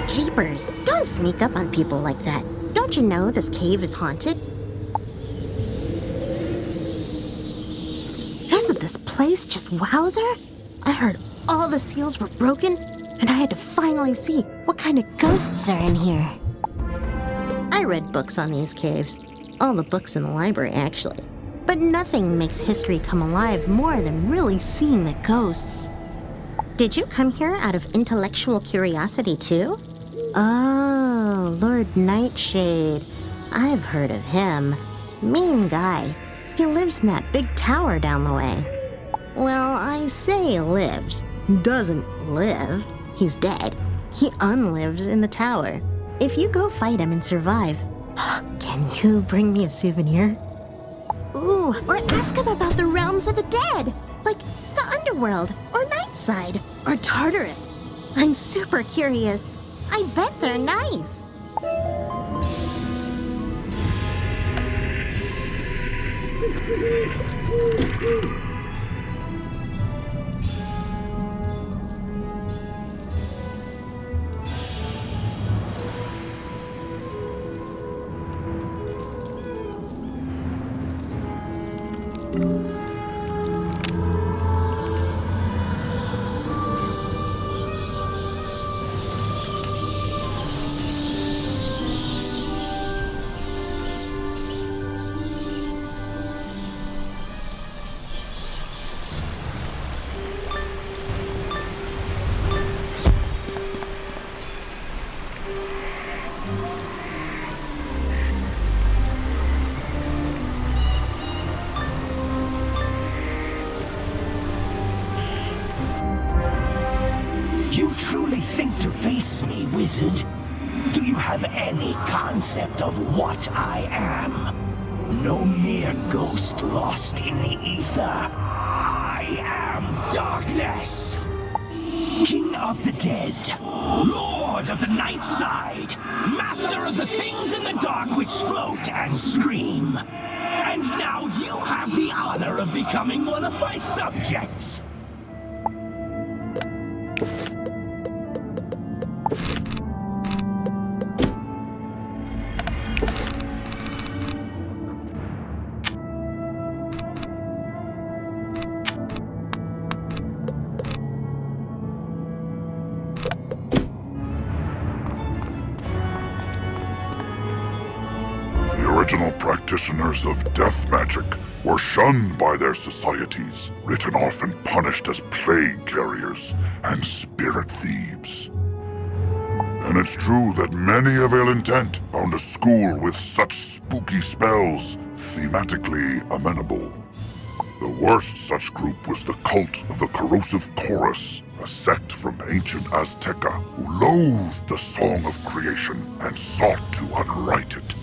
Jeepers, don't sneak up on people like that. Don't you know this cave is haunted? Isn't this place just wowzer? I heard all the seals were broken, and I had to finally see what kind of ghosts are in here. I read books on these caves. All the books in the library, actually. But nothing makes history come alive more than really seeing the ghosts. Did you come here out of intellectual curiosity, too? Oh, Lord Nightshade. I've heard of him. Mean guy. He lives in that big tower down the way. Well, I say lives. He doesn't live. He's dead. He unlives in the tower. If you go fight him and survive, can you bring me a souvenir? Ooh, or ask him about the realms of the dead, like the underworld, or Nightside, or Tartarus. I'm super curious. I bet they're nice. You truly think to face me, wizard? Do you have any concept of what I am? No mere ghost lost in the ether. I am darkness. King of the dead, Lord of the night side, master of the things in the dark which float and scream. And now you have the honor of becoming one of my subjects. The original practitioners of death magic were shunned by their societies, written off and punished as plague carriers and spirit thieves. And it's true that many of ill intent found a school with such spooky spells thematically amenable. The worst such group was the cult of the corrosive chorus, a sect from ancient Azteca who loathed the song of creation and sought to unwrite it.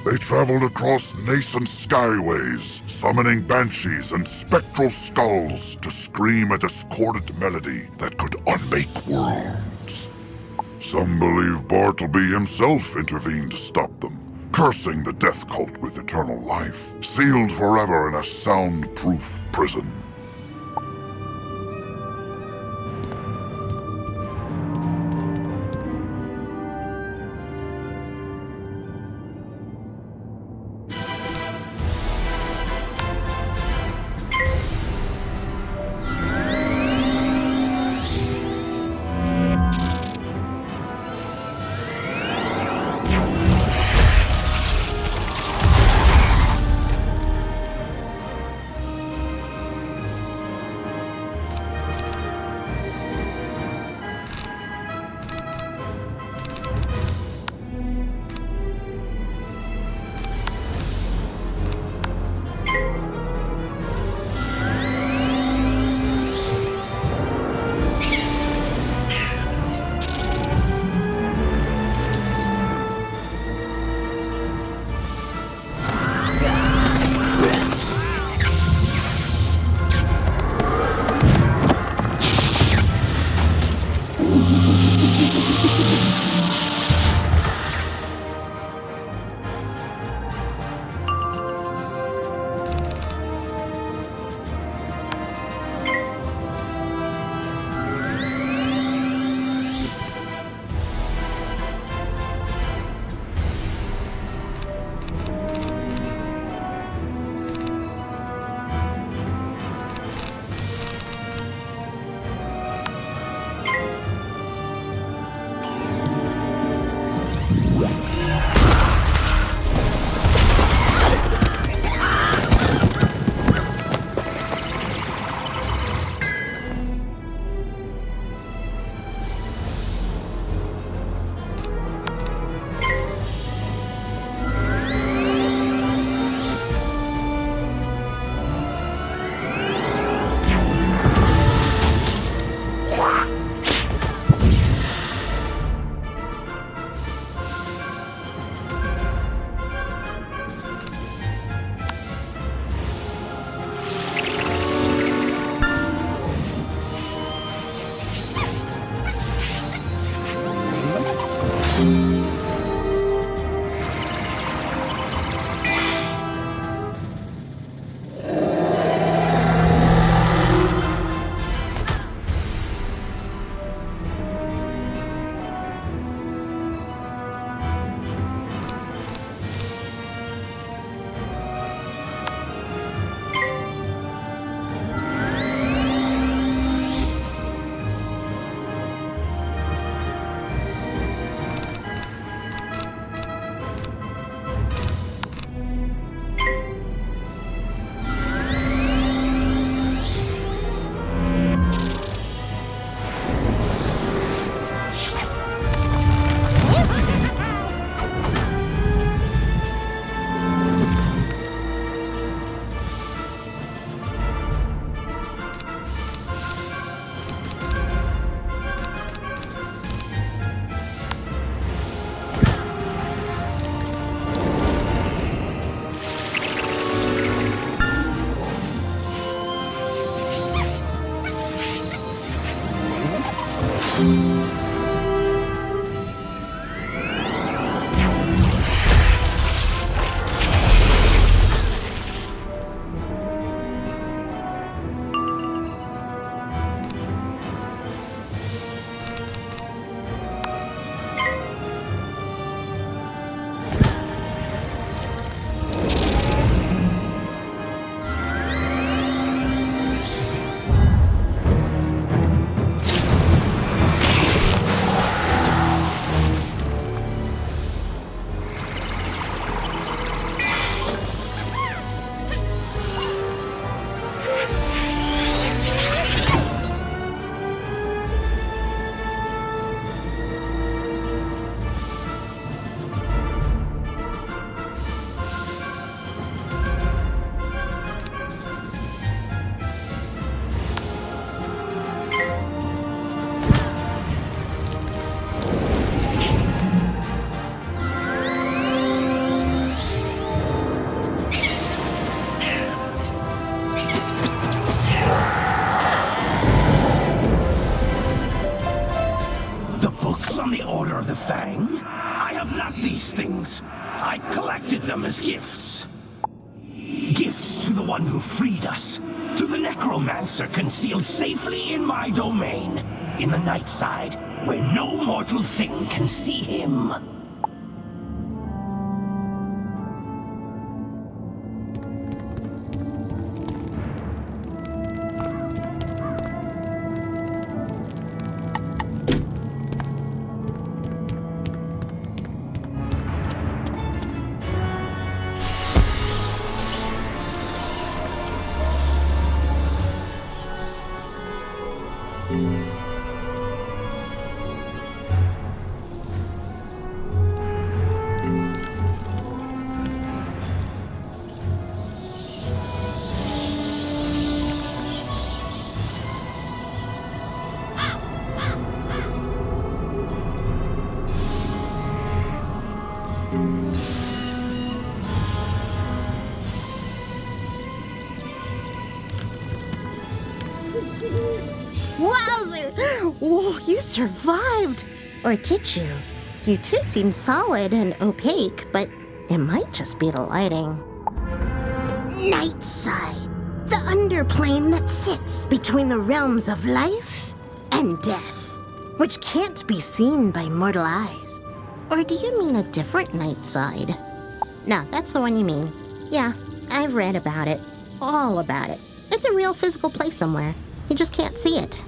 They traveled across nascent skyways, summoning banshees and spectral skulls to scream a discordant melody that could unmake worlds. Some believe Bartleby himself intervened to stop them, cursing the death cult with eternal life, sealed forever in a soundproof prison. books on the Order of the Fang? I have not these things. I collected them as gifts. Gifts to the one who freed us. To the necromancer concealed safely in my domain. In the night side, where no mortal thing can see him. Wowzer! Whoa, you survived! Or did you? You two seem solid and opaque, but it might just be the lighting. Night side, the underplane that sits between the realms of life and death, which can't be seen by mortal eyes. Or do you mean a different night side? No, that's the one you mean. Yeah, I've read about it. All about it. It's a real physical place somewhere. You just can't see it.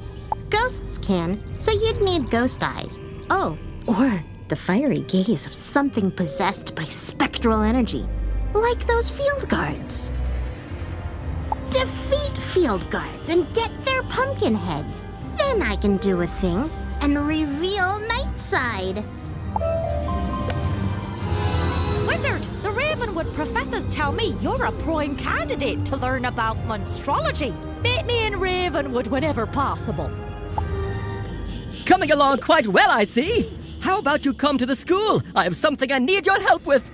Ghosts can, so you'd need ghost eyes. Oh, or the fiery gaze of something possessed by spectral energy, like those field guards. Defeat field guards and get their pumpkin heads. Then I can do a thing and reveal Nightside. Wizard, the Ravenwood professors tell me you're a prime candidate to learn about monstrology. Meet me in Ravenwood whenever possible. Coming along quite well, I see. How about you come to the school? I have something I need your help with.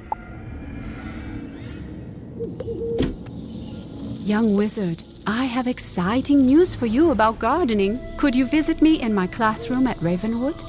Young wizard, I have exciting news for you about gardening. Could you visit me in my classroom at Ravenwood?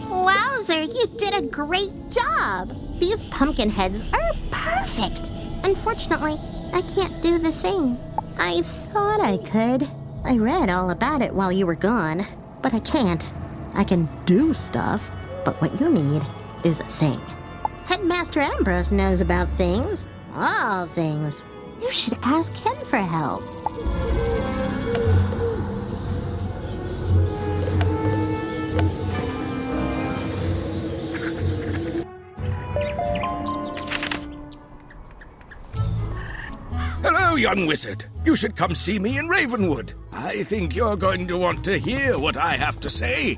Wowzer, you did a great job! These pumpkin heads are perfect! Unfortunately, I can't do the thing. I thought I could. I read all about it while you were gone, but I can't. I can do stuff, but what you need is a thing. Headmaster Ambrose knows about things. All things. You should ask him for help. Hello, young wizard. You should come see me in Ravenwood. I think you're going to want to hear what I have to say.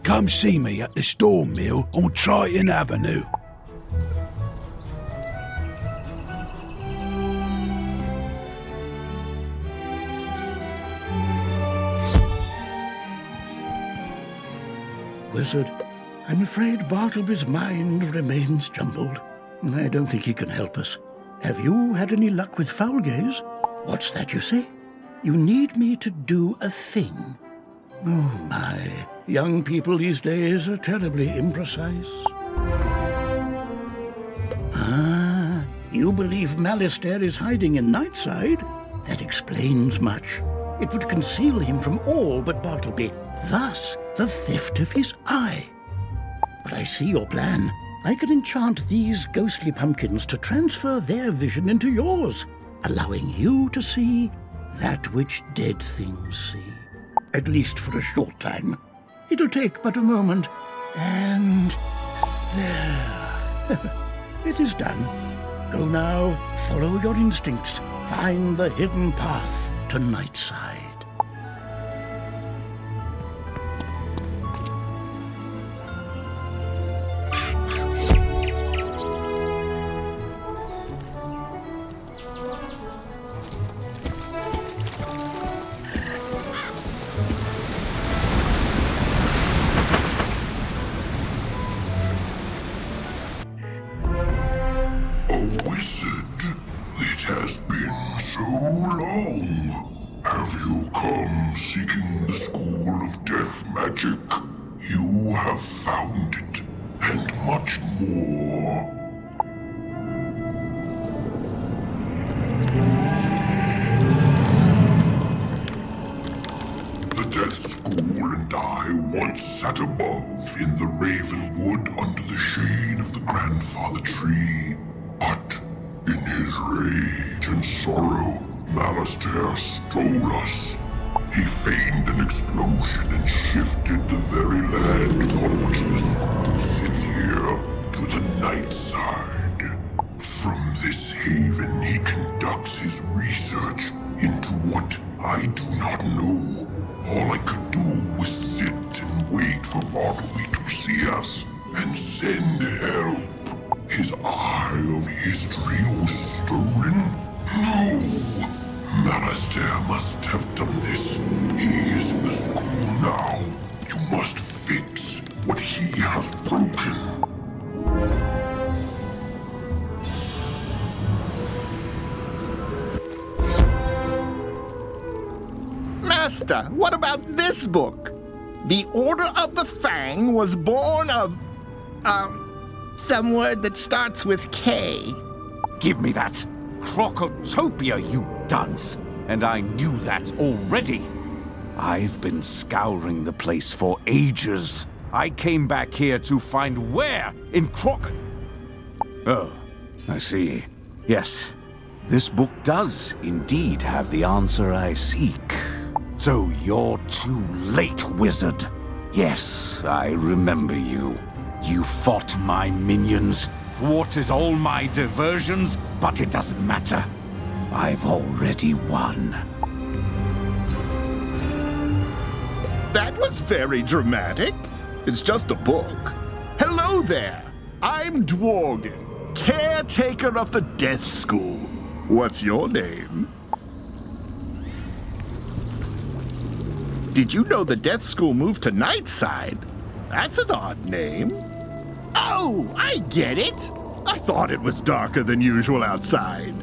Come see me at the Storm Mill on Triton Avenue. Wizard, I'm afraid Bartleby's mind remains jumbled. I don't think he can help us. Have you had any luck with foul gaze? What's that you say? You need me to do a thing. Oh my, young people these days are terribly imprecise. Ah, you believe Malistaire is hiding in Nightside? That explains much. It would conceal him from all but Bartleby, thus the theft of his eye. But I see your plan. I can enchant these ghostly pumpkins to transfer their vision into yours, allowing you to see that which dead things see. At least for a short time. It'll take but a moment, and there. It is done. Go now, follow your instincts, find the hidden path to Nightside. Seeking the school of death magic, you have found once sat above in the Ravenwood under the shade of the grandfather tree. But in his rage and sorrow, Malastair stole us. He feigned an explosion and shifted the very land upon which the school sits here to the night side. From this haven, he conducts his research into what I do not know. All I could do was sit and wait for Bartleby to see us and send help. His eye of history was stolen? No. Malastair must have done this. He is in the school now. You must fix what he has broken. Master, what about this book? The Order of the Fang was born of, some word that starts with K. Give me that. Crocotopia, you dunce. And I knew that already. I've been scouring the place for ages. I came back here to find where in Oh, I see. Yes, this book does indeed have the answer I seek. So you're too late, wizard. Yes, I remember you. You fought my minions, thwarted all my diversions, but it doesn't matter. I've already won. That was very dramatic. It's just a book. Hello there. I'm Dworgen, caretaker of the Death School. What's your name? Did you know the Death School moved to Nightside? That's an odd name. Oh, I get it. I thought it was darker than usual outside.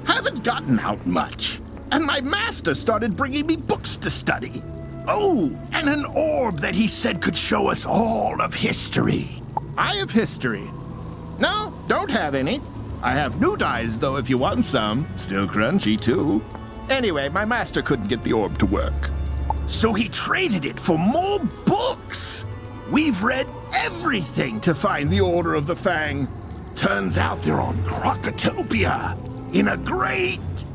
Haven't gotten out much. And my master started bringing me books to study. Oh, and an orb that he said could show us all of history. I have history. No, don't have any. I have newt eyes, though, if you want some. Still crunchy, too. Anyway, my master couldn't get the orb to work. So he traded it for more books. We've read everything to find the Order of the Fang. Turns out they're on Crocotopia, in a great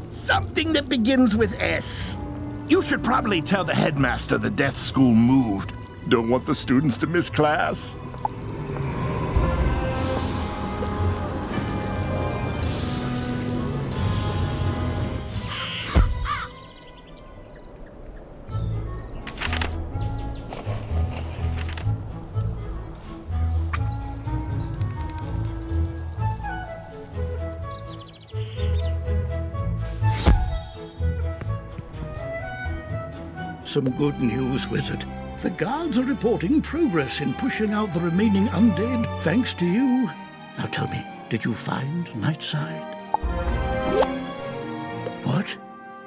something that begins with S. You should probably tell the headmaster the Death School moved. Don't want the students to miss class. Some good news, Wizard. The guards are reporting progress in pushing out the remaining undead, thanks to you. Now tell me, did you find Nightside? What?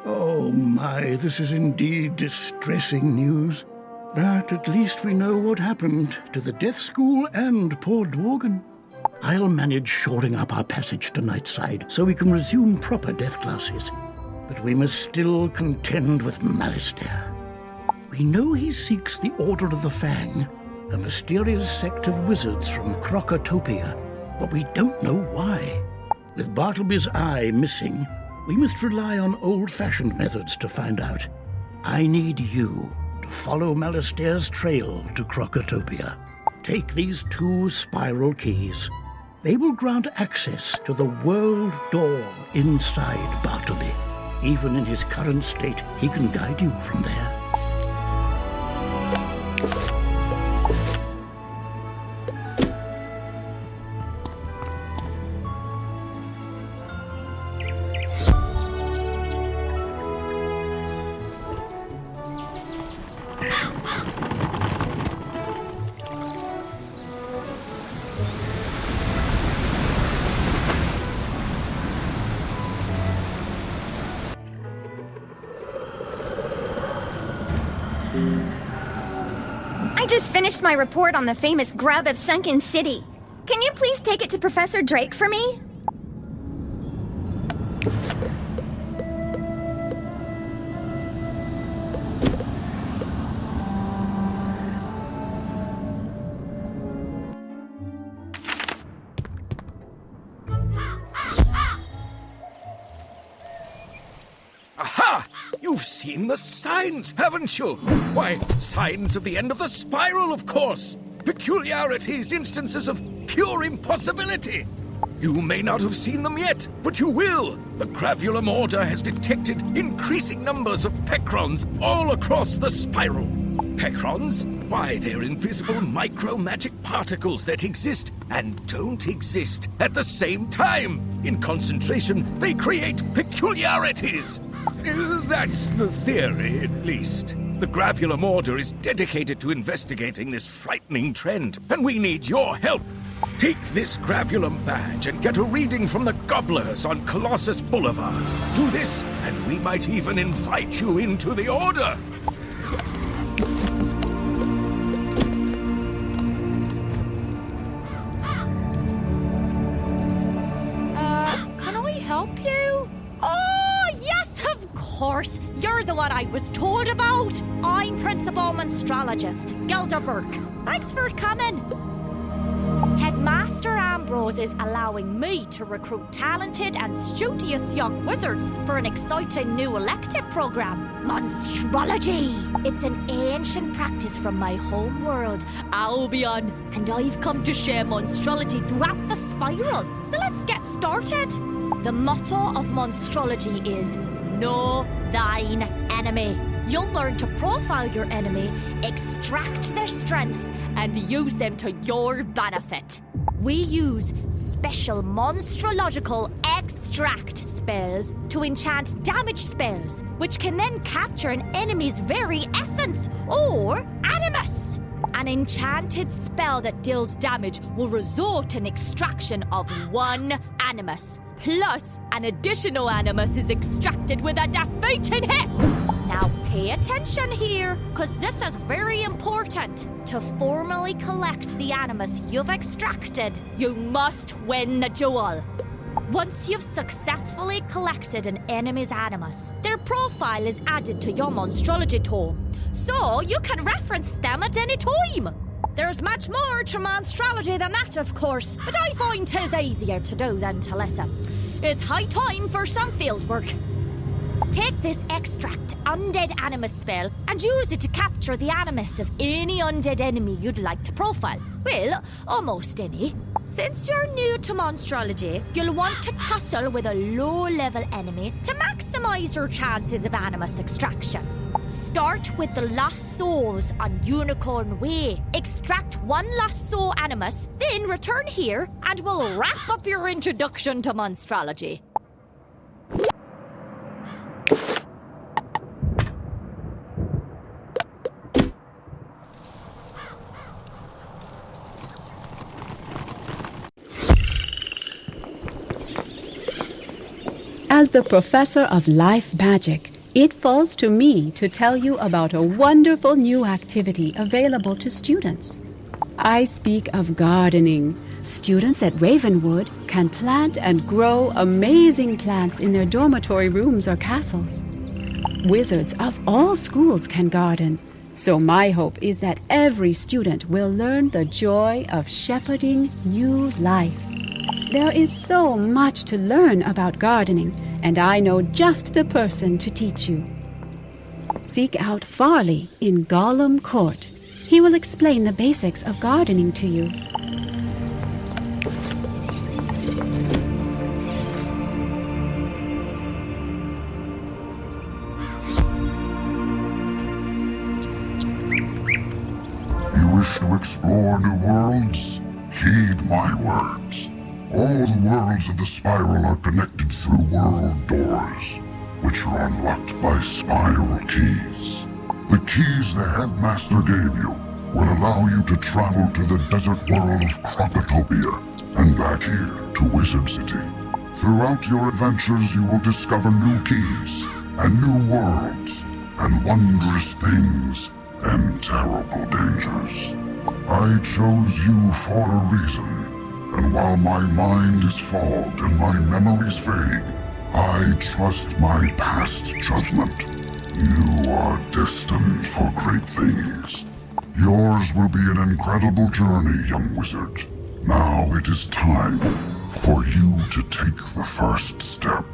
Oh my, this is indeed distressing news. But at least we know what happened to the Death School and poor Dworgen. I'll manage shoring up our passage to Nightside so we can resume proper death classes. But we must still contend with Malastair. We know he seeks the Order of the Fang, a mysterious sect of wizards from Crocotopia, but we don't know why. With Bartleby's eye missing, we must rely on old-fashioned methods to find out. I need you to follow Malastair's trail to Crocotopia. Take these 2 spiral keys. They will grant access to the world door inside Bartleby. Even in his current state, he can guide you from there. I just finished my report on the famous grub of Sunken City. Can you please take it to Professor Drake for me? You've seen the signs, haven't you? Why, signs of the end of the spiral, of course. Peculiarities, instances of pure impossibility. You may not have seen them yet, but you will. The Gravulum Order has detected increasing numbers of Pecrons all across the spiral. Pecrons? Why, they're invisible micro-magic particles that exist and don't exist at the same time. In concentration, they create peculiarities. That's the theory, at least. The Gravulum Order is dedicated to investigating this frightening trend, and we need your help. Take this Gravulum badge and get a reading from the Gobblers on Colossus Boulevard. Do this, and we might even invite you into the Order. Can I help you? Oh, yes, of course. You're the one I was told about. I'm Principal Monstrologist, Gilder Burke. Thanks for coming. Headmaster Ambrose is allowing me to recruit talented and studious young wizards for an exciting new elective program, Monstrology. It's an ancient practice from my home world, Albion, and I've come to share Monstrology throughout the spiral. So let's get started. The motto of Monstrology is Know Thine Enemy. You'll learn to profile your enemy, extract their strengths, and use them to your benefit. We use special monstrological extract spells to enchant damage spells, which can then capture an enemy's very essence, or animus. An enchanted spell that deals damage will result in extraction of one animus. Plus, an additional animus is extracted with a defeating hit. Now pay attention here, because this is very important. To formally collect the animus you've extracted, you must win the duel. Once you've successfully collected an enemy's animus, their profile is added to your Monstrology tome, so you can reference them at any time. There's much more to Monstrology than that, of course, but I find 'tis easier to do than to listen. It's high time for some field work. Take this extract undead animus spell and use it to capture the animus of any undead enemy you'd like to profile. Well, almost any. Since you're new to Monstrology, you'll want to tussle with a low-level enemy to maximize your chances of animus extraction. Start with the Lost Souls on Unicorn Way. Extract one Lost Soul animus, then return here, and we'll wrap up your introduction to Monstrology. As the professor of life magic, it falls to me to tell you about a wonderful new activity available to students. I speak of gardening. Students at Ravenwood can plant and grow amazing plants in their dormitory rooms or castles. Wizards of all schools can garden, so my hope is that every student will learn the joy of shepherding new life. There is so much to learn about gardening, and I know just the person to teach you. Seek out Farley in Gollum Court. He will explain the basics of gardening to you. You wish to explore new worlds? Heed my words. All the worlds of the spiral are connected through world doors, which are unlocked by spiral keys. The keys the headmaster gave you will allow you to travel to the desert world of Cropotopia and back here to Wizard City. Throughout your adventures, you will discover new keys and new worlds and wondrous things and terrible dangers. I chose you for a reason. And while my mind is fogged and my memories vague, I trust my past judgment. You are destined for great things. Yours will be an incredible journey, young wizard. Now it is time for you to take the first step.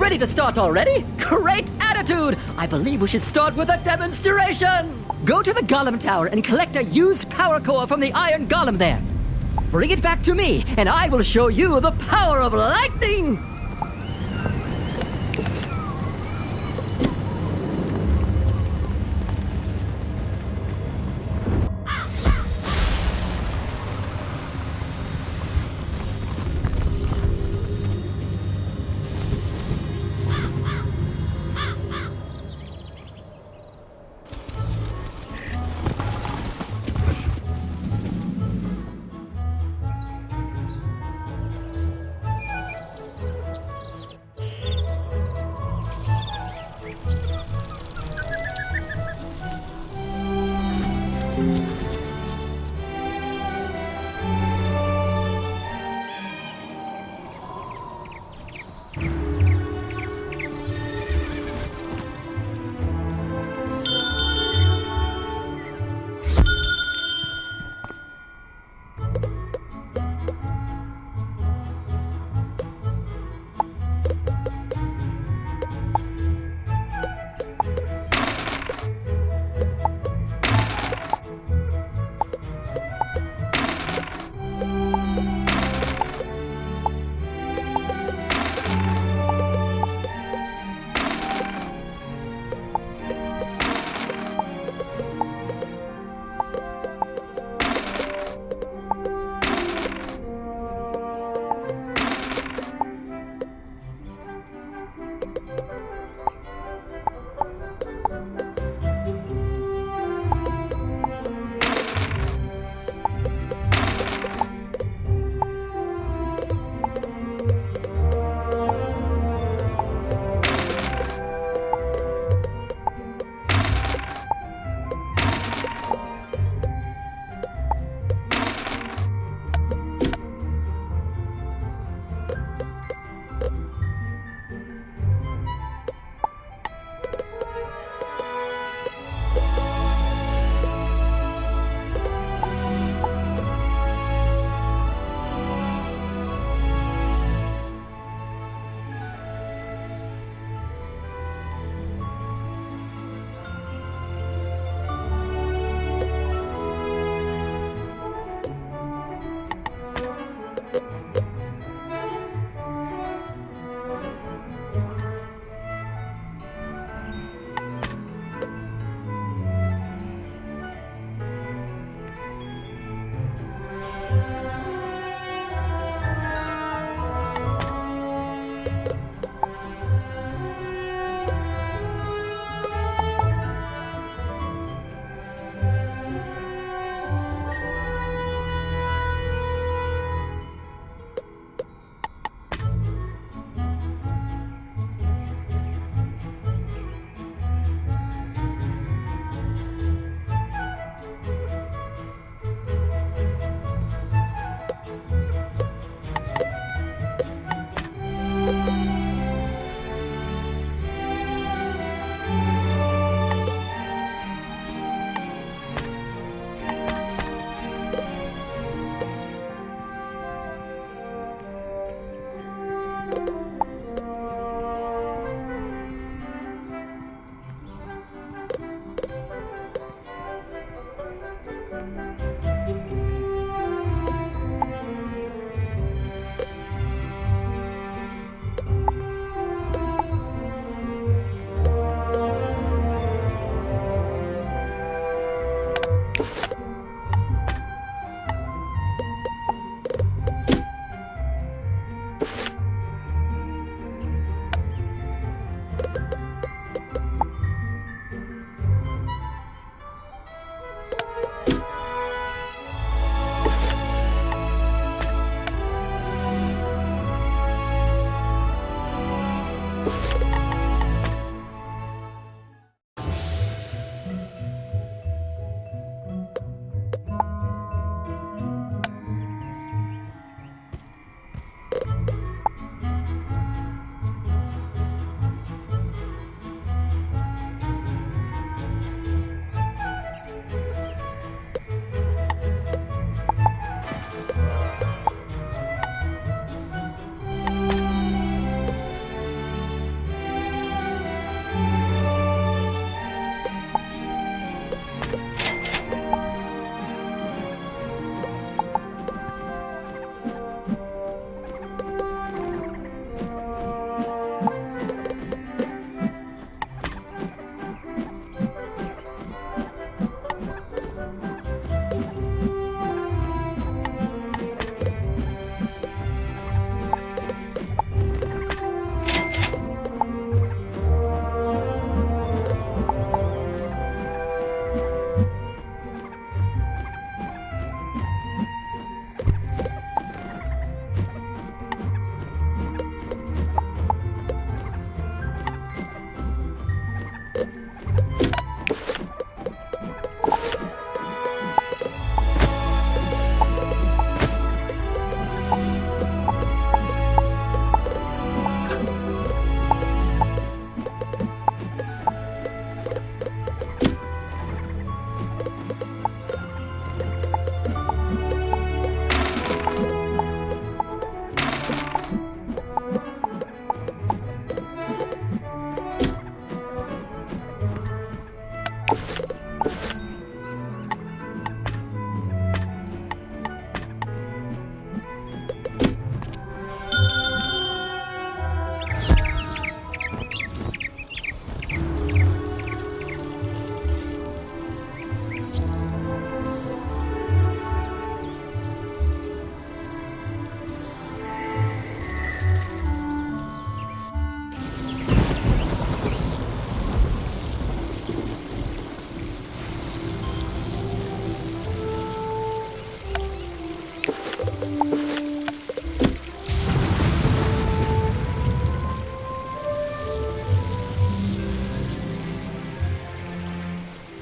ready to start already? Great attitude! I believe we should start with a demonstration! Go to the Golem Tower and collect a used power core from the Iron Golem there. Bring it back to me, and I will show you the power of lightning!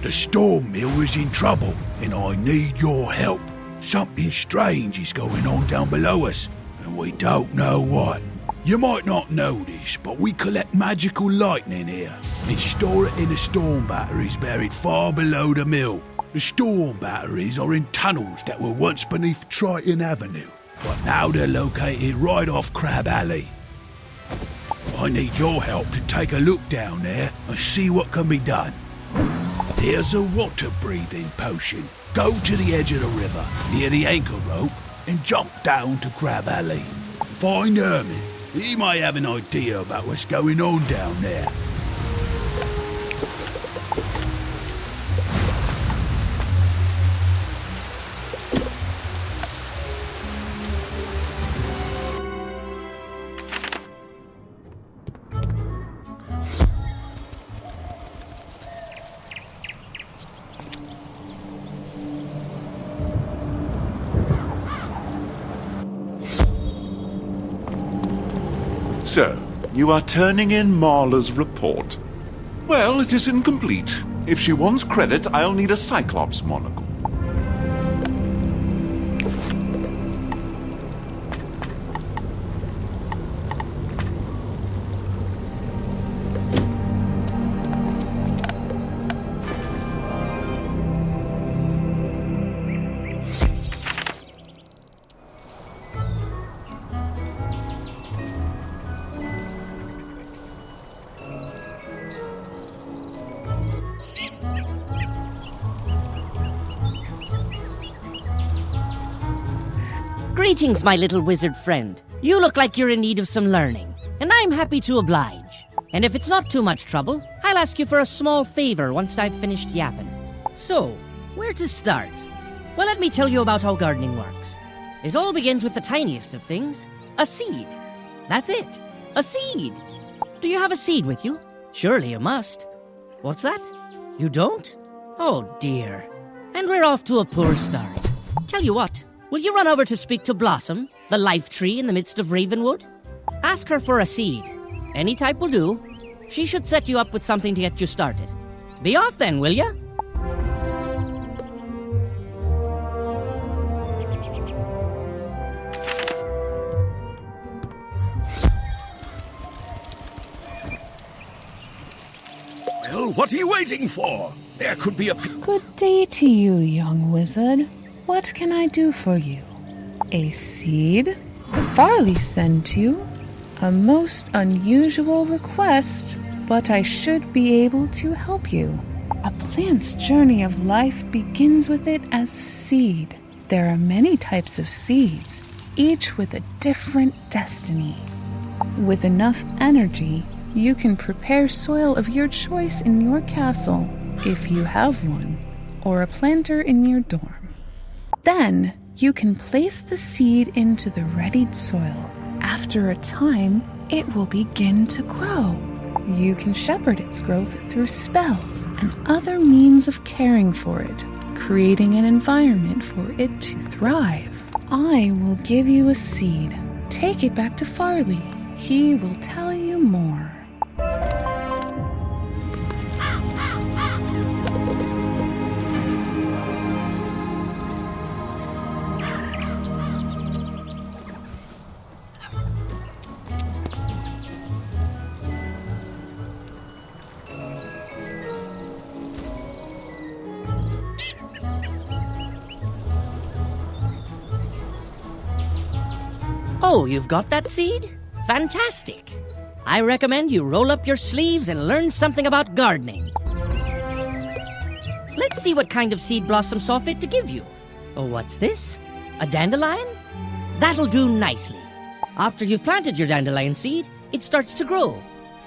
The storm mill is in trouble, and I need your help. Something strange is going on down below us, and we don't know what. You might not know this, but we collect magical lightning here and store it in the storm batteries buried far below the mill. The storm batteries are in tunnels that were once beneath Triton Avenue, but now they're located right off Crab Alley. I need your help to take a look down there and see what can be done. There's a water-breathing potion. Go to the edge of the river, near the anchor rope, and jump down to Crab Alley. Find Hermit. He might have an idea about what's going on down there. So, you are turning in Marla's report. Well, it is incomplete. If she wants credit, I'll need a Cyclops monocle. Greetings, my little wizard friend. You look like you're in need of some learning, and I'm happy to oblige. And if it's not too much trouble, I'll ask you for a small favor once I've finished yapping. So, where to start? Well, let me tell you about how gardening works. It all begins with the tiniest of things, a seed. That's it, a seed. Do you have a seed with you? Surely you must. What's that? You don't? Oh dear. And we're off to a poor start. Tell you what, will you run over to speak to Blossom, the life tree in the midst of Ravenwood? Ask her for a seed. Any type will do. She should set you up with something to get you started. Be off then, will ya? Well, what are you waiting for? There could be a... Good day to you, young wizard. What can I do for you? A seed? Farley sent you? A most unusual request, but I should be able to help you. A plant's journey of life begins with it as a seed. There are many types of seeds, each with a different destiny. With enough energy, you can prepare soil of your choice in your castle, if you have one, or a planter in your dorm. Then, you can place the seed into the readied soil. After a time, it will begin to grow. You can shepherd its growth through spells and other means of caring for it, creating an environment for it to thrive. I will give you a seed. Take it back to Farley. He will tell you more. Oh, you've got that seed? Fantastic! I recommend you roll up your sleeves and learn something about gardening. Let's see what kind of seed Blossom saw fit to give you. Oh, what's this? A dandelion? That'll do nicely. After you've planted your dandelion seed, it starts to grow.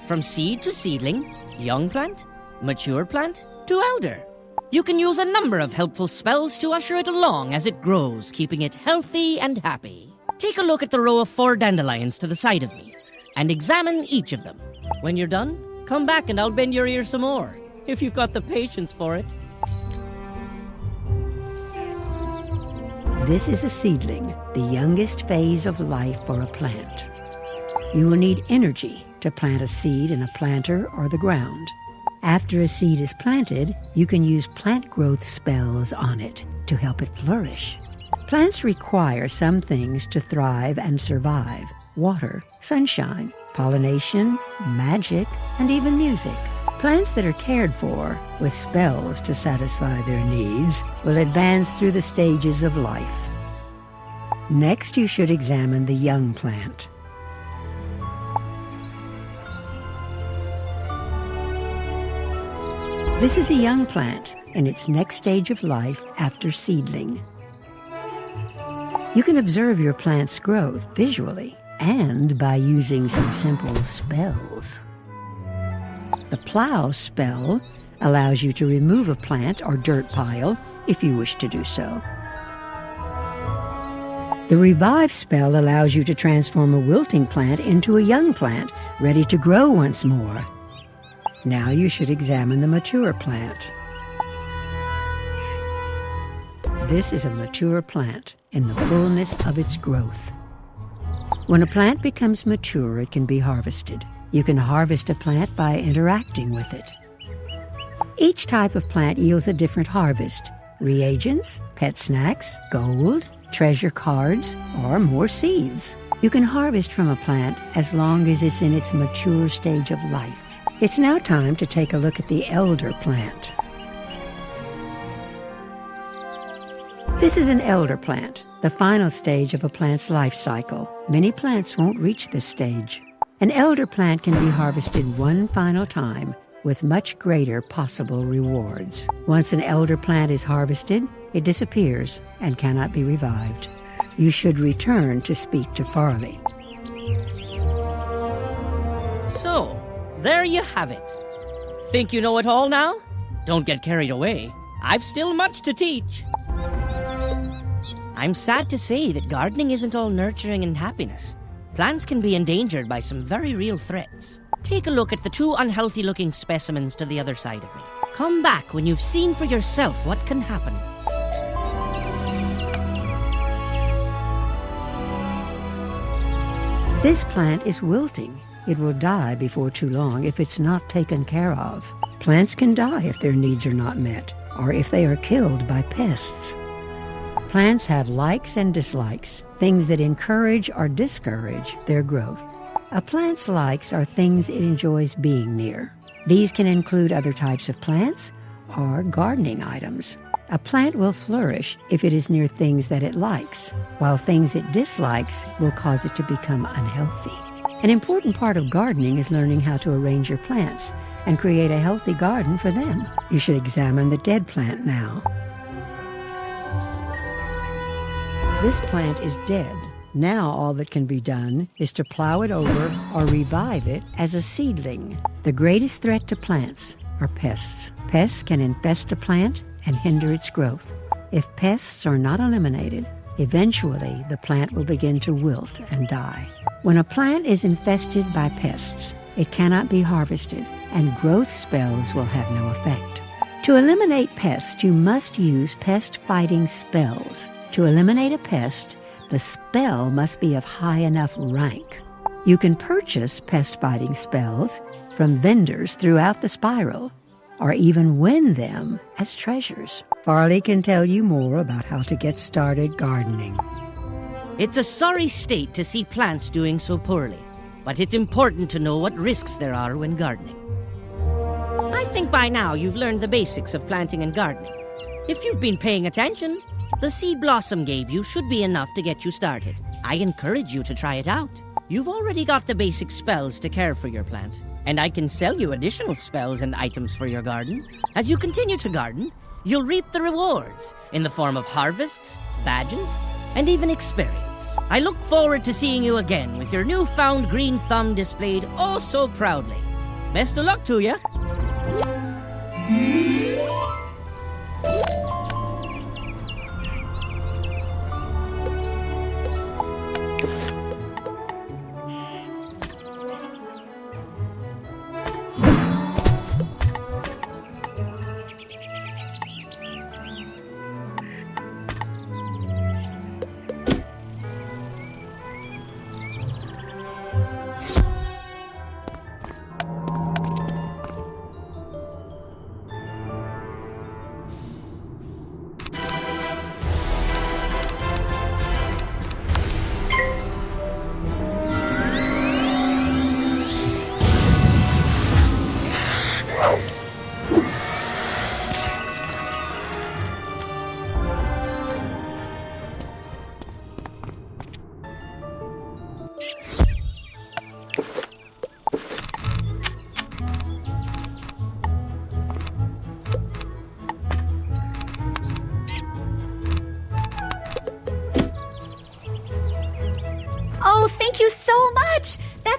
From seed to seedling, young plant, mature plant, to elder. You can use a number of helpful spells to usher it along as it grows, keeping it healthy and happy. Take a look at the row of 4 dandelions to the side of me, and examine each of them. When you're done, come back and I'll bend your ear some more, if you've got the patience for it. This is a seedling, the youngest phase of life for a plant. You will need energy to plant a seed in a planter or the ground. After a seed is planted, you can use plant growth spells on it to help it flourish. Plants require some things to thrive and survive: water, sunshine, pollination, magic, and even music. Plants that are cared for with spells to satisfy their needs will advance through the stages of life. Next, you should examine the young plant. This is a young plant in its next stage of life after seedling. You can observe your plant's growth visually and by using some simple spells. The plow spell allows you to remove a plant or dirt pile if you wish to do so. The revive spell allows you to transform a wilting plant into a young plant, ready to grow once more. Now you should examine the mature plant. This is a mature plant in the fullness of its growth. When a plant becomes mature, it can be harvested. You can harvest a plant by interacting with it. Each type of plant yields a different harvest: reagents, pet snacks, gold, treasure cards, or more seeds. You can harvest from a plant as long as it's in its mature stage of life. It's now time to take a look at the elder plant. This is an elder plant, the final stage of a plant's life cycle. Many plants won't reach this stage. An elder plant can be harvested one final time with much greater possible rewards. Once an elder plant is harvested, it disappears and cannot be revived. You should return to speak to Farley. So, there you have it. Think you know it all now? Don't get carried away. I've still much to teach. I'm sad to say that gardening isn't all nurturing and happiness. Plants can be endangered by some very real threats. Take a look at the two unhealthy-looking specimens to the other side of me. Come back when you've seen for yourself what can happen. This plant is wilting. It will die before too long if it's not taken care of. Plants can die if their needs are not met, or if they are killed by pests. Plants have likes and dislikes, things that encourage or discourage their growth. A plant's likes are things it enjoys being near. These can include other types of plants or gardening items. A plant will flourish if it is near things that it likes, while things it dislikes will cause it to become unhealthy. An important part of gardening is learning how to arrange your plants and create a healthy garden for them. You should examine the dead plant now. This plant is dead. Now all that can be done is to plow it over or revive it as a seedling. The greatest threat to plants are pests. Pests can infest a plant and hinder its growth. If pests are not eliminated, eventually the plant will begin to wilt and die. When a plant is infested by pests, it cannot be harvested, and growth spells will have no effect. To eliminate pests, you must use pest-fighting spells. To eliminate a pest, the spell must be of high enough rank. You can purchase pest-fighting spells from vendors throughout the spiral, or even win them as treasures. Farley can tell you more about how to get started gardening. It's a sorry state to see plants doing so poorly, but it's important to know what risks there are when gardening. I think by now you've learned the basics of planting and gardening. If you've been paying attention, the seed Blossom gave you should be enough to get you started. I encourage you to try it out. You've already got the basic spells to care for your plant, and I can sell you additional spells and items for your garden. As you continue to garden, you'll reap the rewards in the form of harvests, badges, and even experience. I look forward to seeing you again with your newfound green thumb displayed oh so proudly. Best of luck to you.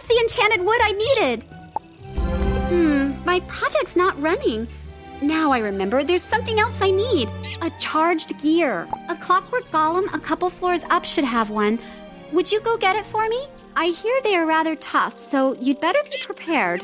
the enchanted wood I needed. My project's not running. Now I remember, there's something else I need. A charged gear. A clockwork golem a couple floors up should have one. Would you go get it for me? I hear they are rather tough, so you'd better be prepared.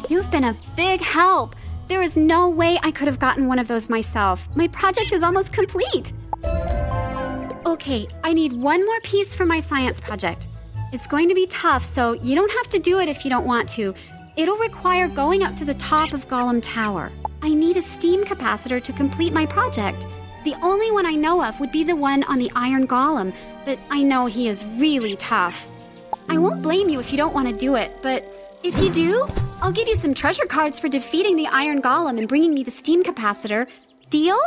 You've been a big help. There is no way I could have gotten one of those myself. My project is almost complete. Okay, I need one more piece for my science project. It's going to be tough, so you don't have to do it if you don't want to. It'll require going up to the top of Golem Tower. I need a steam capacitor to complete my project. The only one I know of would be the one on the Iron Golem, but I know he is really tough. I won't blame you if you don't want to do it, but if you do, I'll give you some treasure cards for defeating the Iron Golem and bringing me the steam capacitor. Deal?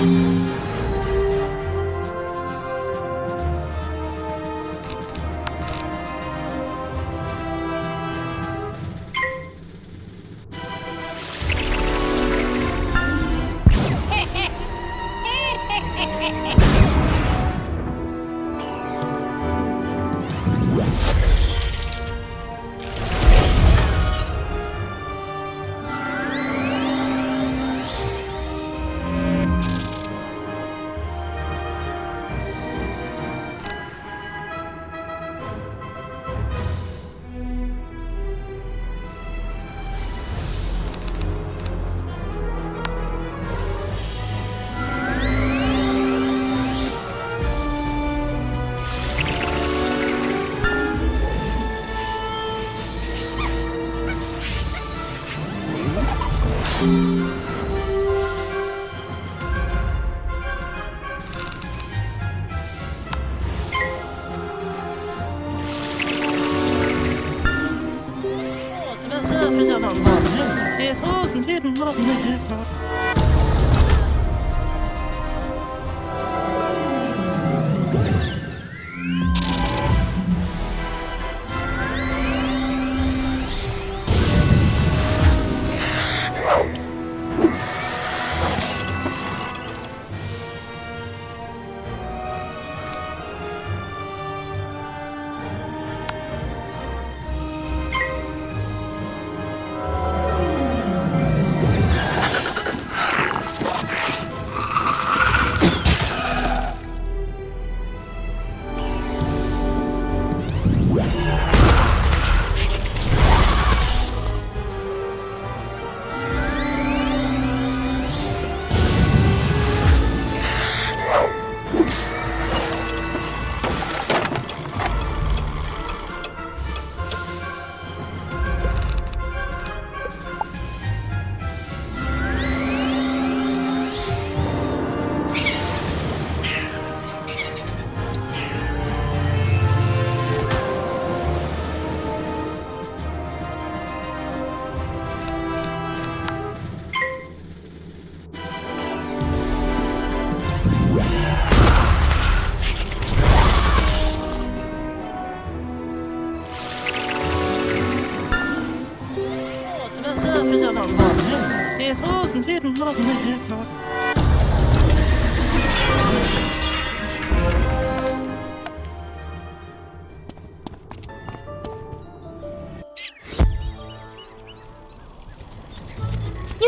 You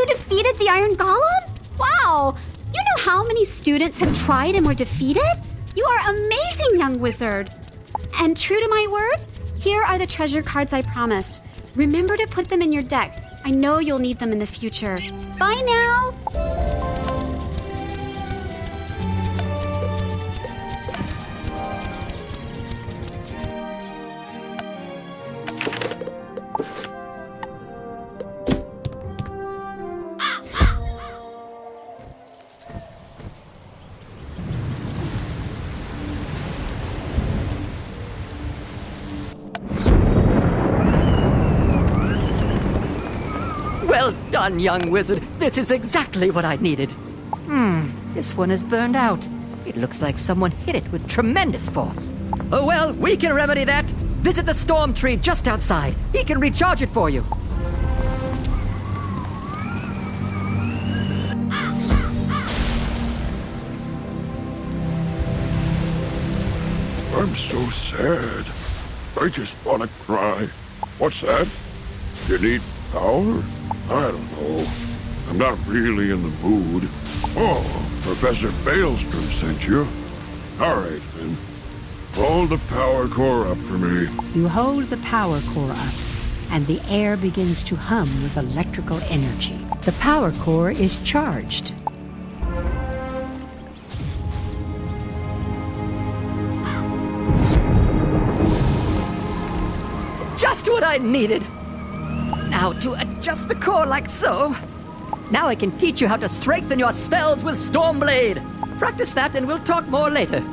defeated the Iron Golem? Wow! You know how many students have tried and were defeated? You are amazing, young wizard! And true to my word, here are the treasure cards I promised. Remember to put them in your deck. I know you'll need them in the future. Bye now! Well done, young wizard. This is exactly what I needed. This one is burned out. It looks like someone hit it with tremendous force. Oh well, we can remedy that. Visit the storm tree just outside. He can recharge it for you. I'm so sad. I just want to cry. What's that? You need power? I don't know. I'm not really in the mood. Oh, Professor Baelstrom sent you. All right, then. Hold the power core up for me. You hold the power core up, and the air begins to hum with electrical energy. The power core is charged. Just what I needed. Now to adjust the core like so. Now I can teach you how to strengthen your spells with Stormblade. Practice that and we'll talk more later.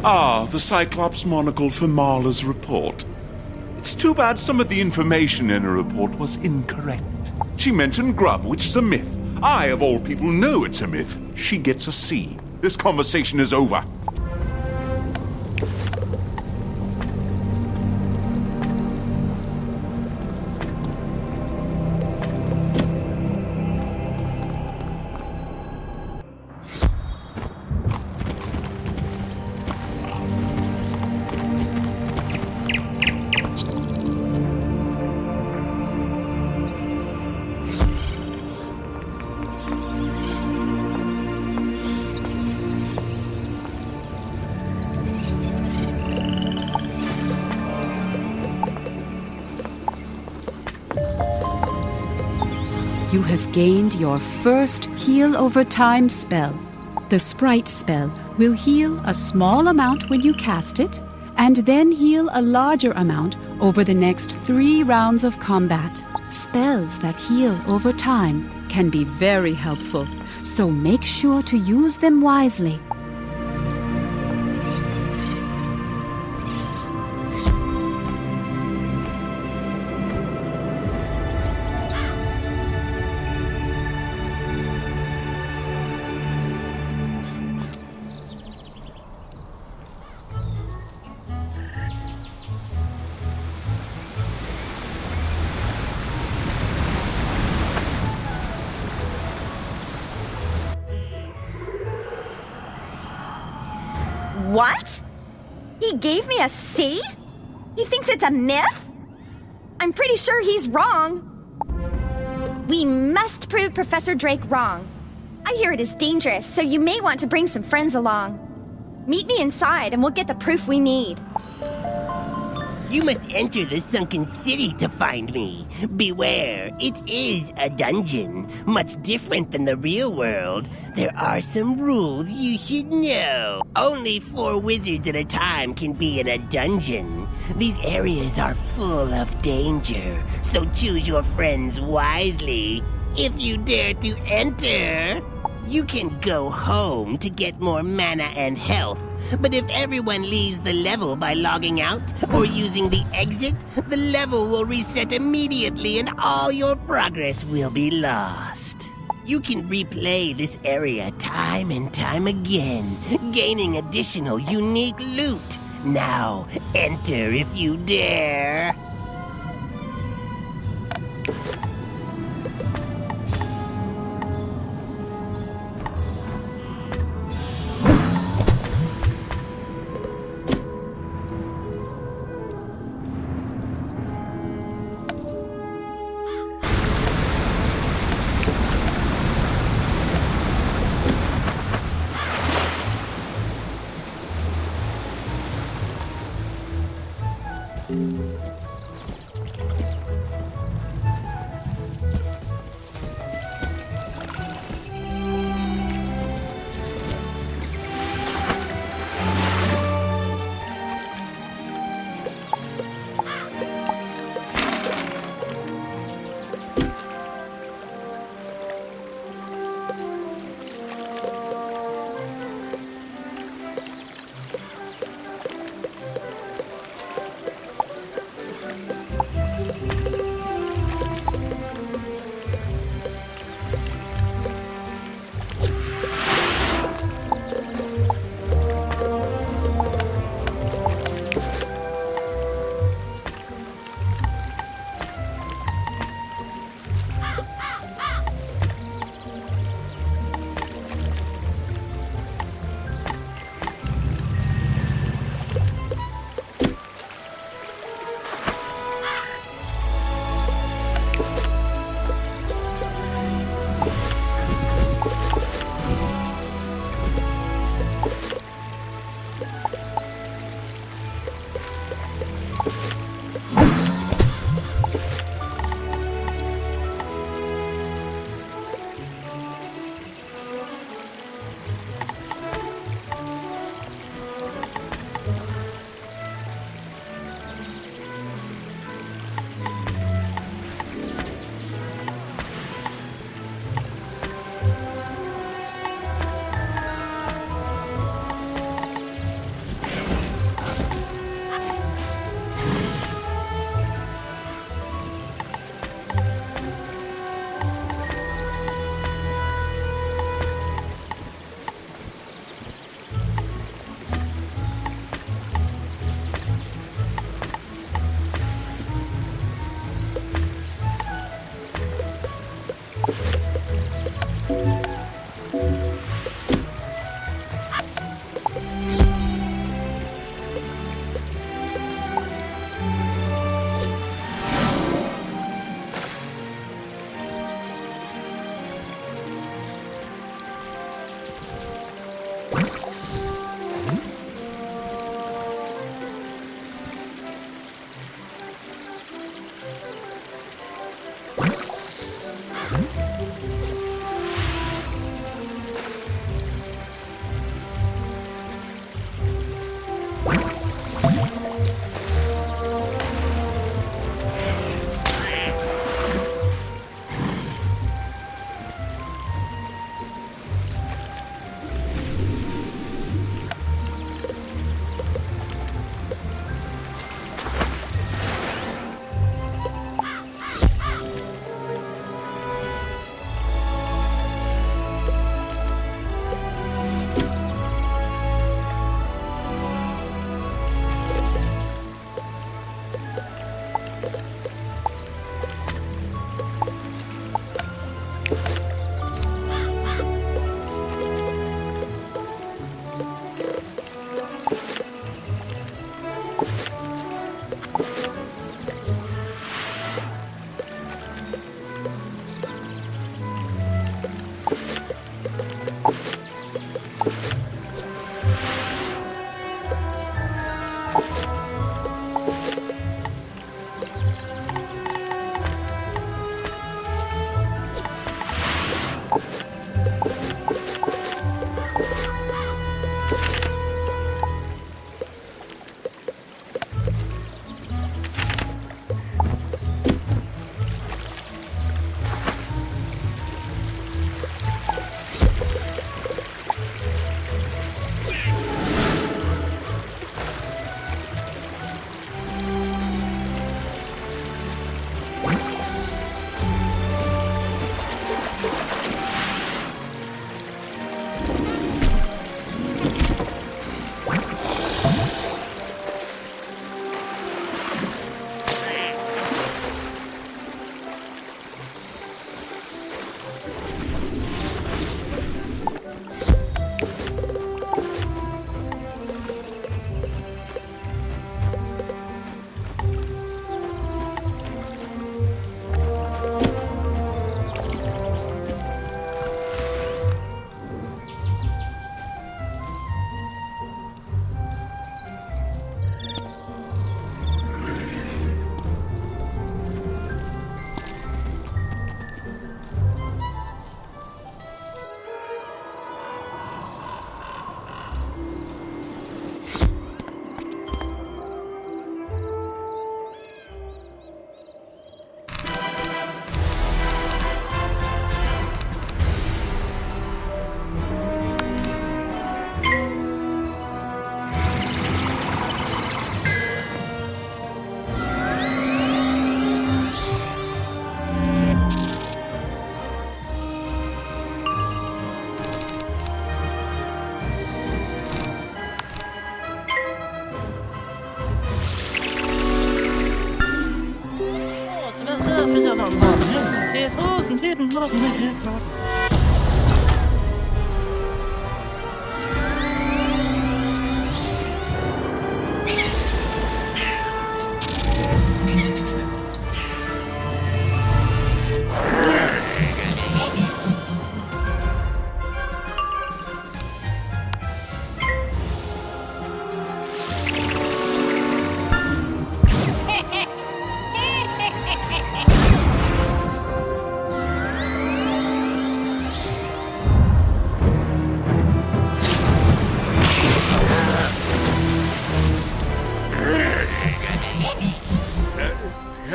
Ah, the Cyclops monocle for Marla's report. It's too bad some of the information in her report was incorrect. She mentioned grub, which is a myth. I, of all people, know it's a myth. She gets a C. This conversation is over. You have gained your first Heal Over Time spell. The Sprite spell will heal a small amount when you cast it, and then heal a larger amount over the next 3 rounds of combat. Spells that heal over time can be very helpful, so make sure to use them wisely. What? He gave me a C? He thinks it's a myth? I'm pretty sure he's wrong. We must prove Professor Drake wrong. I hear it is dangerous, so you may want to bring some friends along. Meet me inside and we'll get the proof we need. You must enter the sunken city to find me. Beware, it is a dungeon, much different than the real world. There are some rules you should know. Only 4 wizards at a time can be in a dungeon. These areas are full of danger, so choose your friends wisely. If you dare to enter, you can go home to get more mana and health. But if everyone leaves the level by logging out or using the exit, the level will reset immediately and all your progress will be lost. You can replay this area time and time again, gaining additional unique loot. Now, enter if you dare.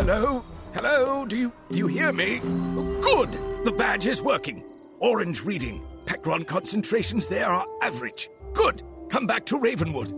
Hello? Hello? Do you hear me? Good! The badge is working. Orange reading. Pecron concentrations there are average. Good! Come back to Ravenwood.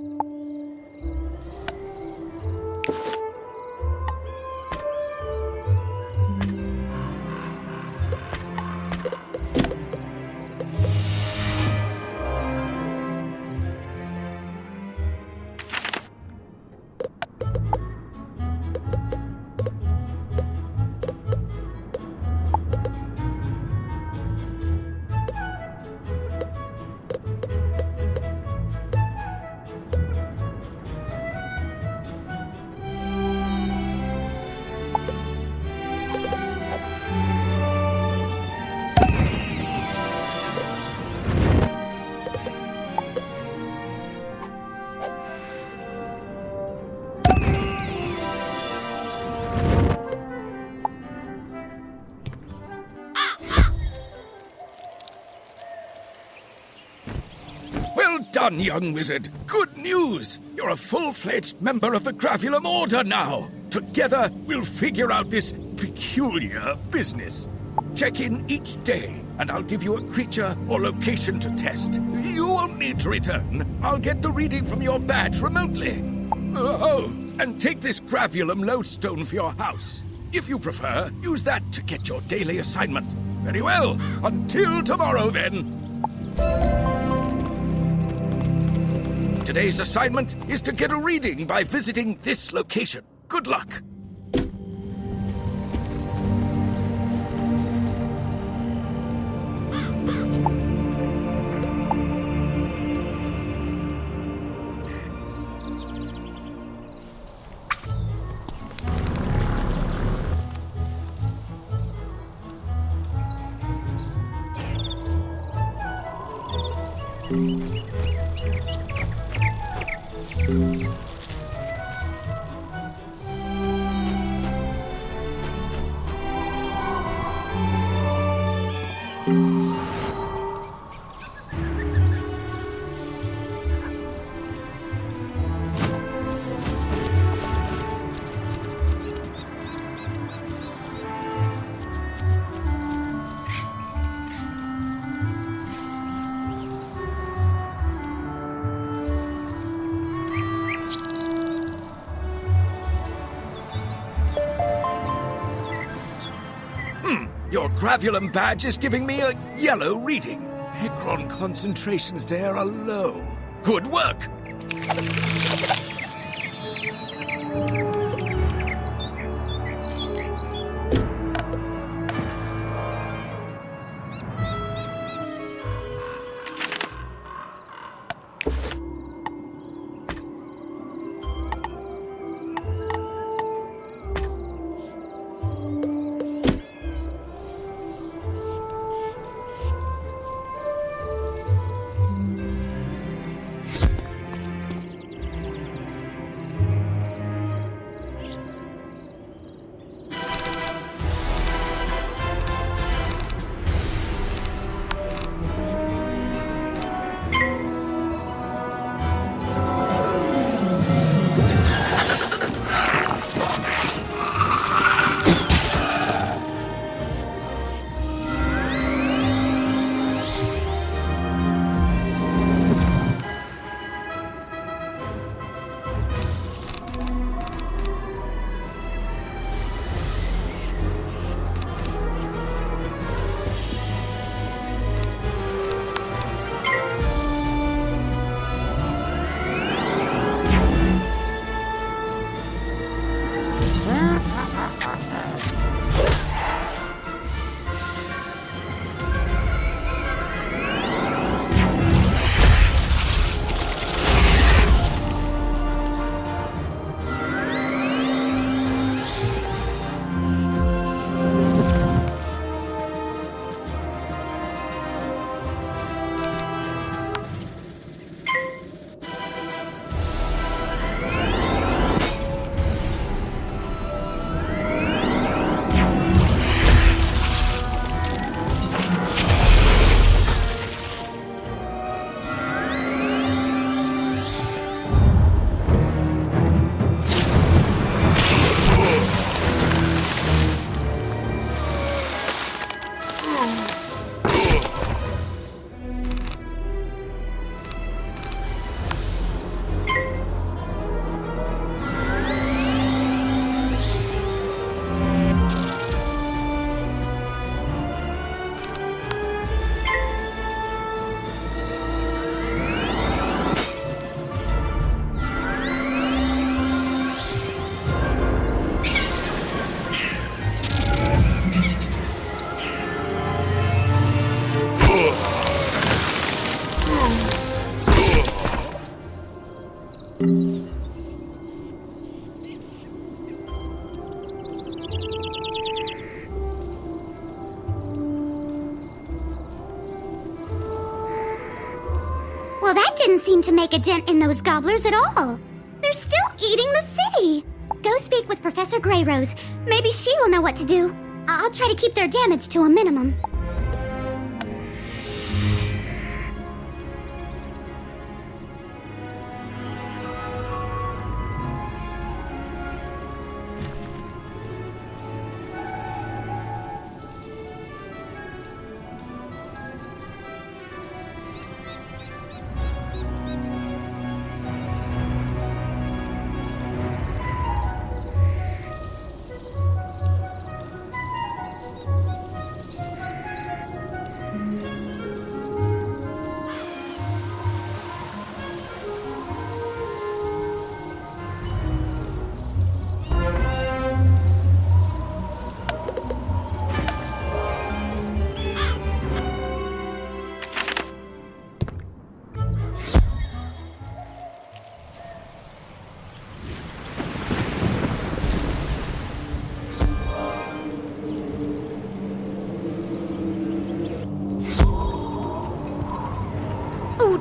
Well done, young wizard. Good news. You're a full-fledged member of the Gravulum Order now. Together, we'll figure out this peculiar business. Check in each day, and I'll give you a creature or location to test. You won't need to return. I'll get the reading from your badge remotely. Oh, and take this Gravulum lodestone for your house. If you prefer, use that to get your daily assignment. Very well. Until tomorrow, then. Today's assignment is to get a reading by visiting this location. Good luck. Your Gravulum badge is giving me a yellow reading. Hecron concentrations there are low. Good work! Well, that didn't seem to make a dent in those gobblers at all. They're still eating the city. Go speak with Professor Greyrose. Maybe she will know what to do. I'll try to keep their damage to a minimum.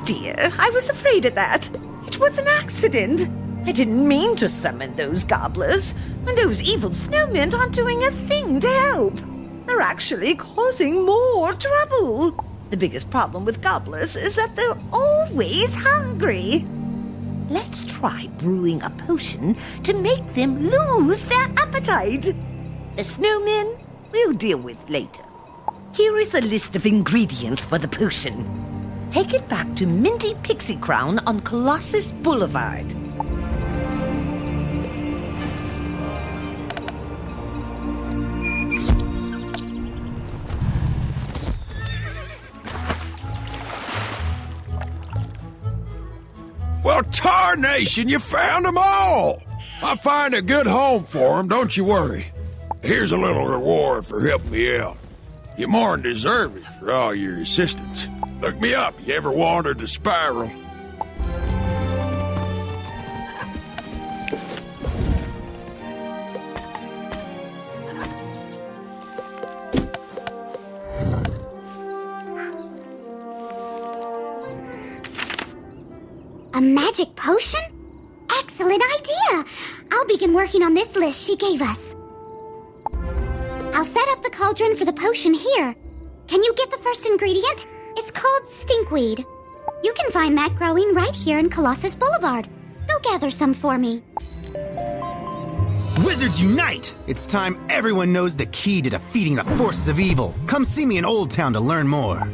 dear, I was afraid of that. It was an accident. I didn't mean to summon those gobblers, and those evil snowmen aren't doing a thing to help. They're actually causing more trouble. The biggest problem with gobblers is that they're always hungry. Let's try brewing a potion to make them lose their appetite. The snowmen we'll deal with later. Here is a list of ingredients for the potion. Take it back to Minty Pixie Crown on Colossus Boulevard. Well, tarnation, you found them all! I'll find a good home for them, don't you worry. Here's a little reward for helping me out. You more than deserve it for all your assistance. Look me up, you ever wandered the spiral? A magic potion? Excellent idea! I'll begin working on this list she gave us. I'll set up the cauldron for the potion here. Can you get the first ingredient? It's called stinkweed. You can find that growing right here in Colossus Boulevard. Go gather some for me. Wizards unite! It's time everyone knows the key to defeating the forces of evil. Come see me in Old Town to learn more.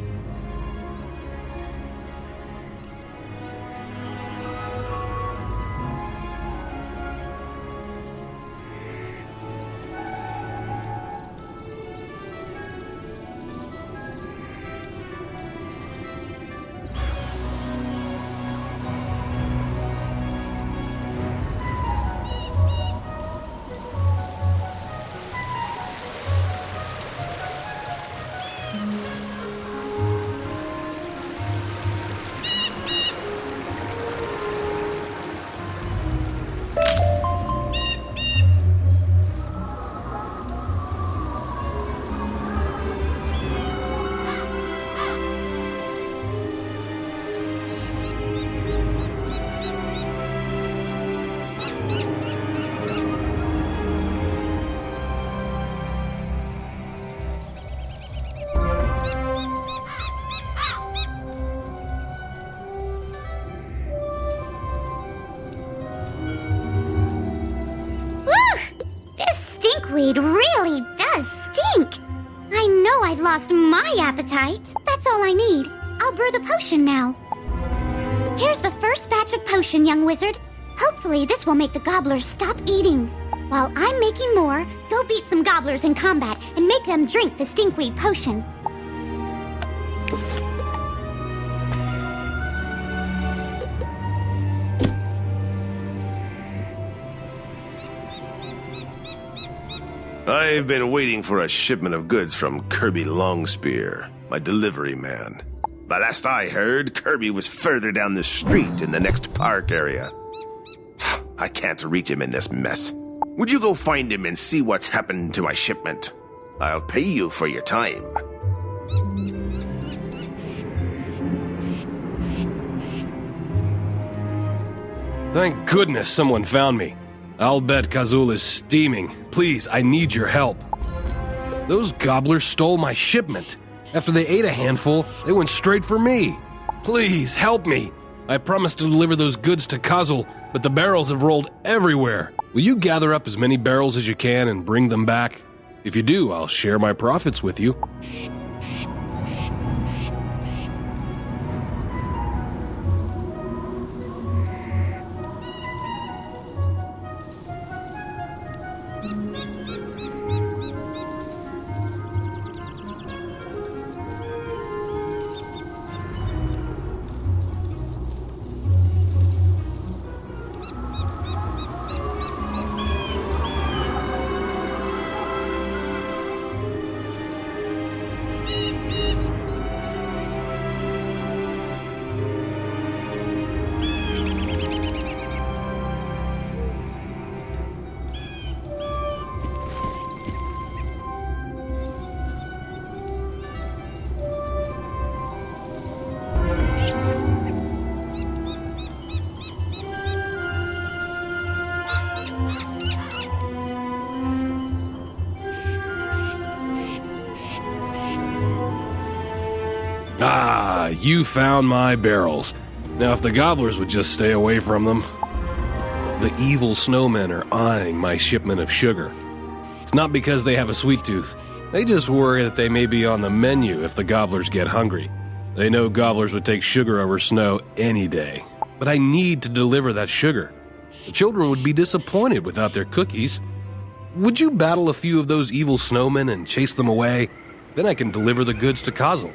Stinkweed really does stink. I know I've lost my appetite. That's all I need. I'll brew the potion now. Here's the first batch of potion, young wizard. Hopefully this will make the gobblers stop eating. While I'm making more, go beat some gobblers in combat and make them drink the stinkweed potion. I've been waiting for a shipment of goods from Kirby Longspear, my delivery man. The last I heard, Kirby was further down the street in the next park area. I can't reach him in this mess. Would you go find him and see what's happened to my shipment? I'll pay you for your time. Thank goodness someone found me. I'll bet Kazul is steaming. Please, I need your help. Those gobblers stole my shipment. After they ate a handful, they went straight for me. Please, help me. I promised to deliver those goods to Kazul, but the barrels have rolled everywhere. Will you gather up as many barrels as you can and bring them back? If you do, I'll share my profits with you. Ah, you found my barrels. Now, if the gobblers would just stay away from them. The evil snowmen are eyeing my shipment of sugar. It's not because they have a sweet tooth. They just worry that they may be on the menu if the gobblers get hungry. They know gobblers would take sugar over snow any day. But I need to deliver that sugar. The children would be disappointed without their cookies. Would you battle a few of those evil snowmen and chase them away? Then I can deliver the goods to Kazel.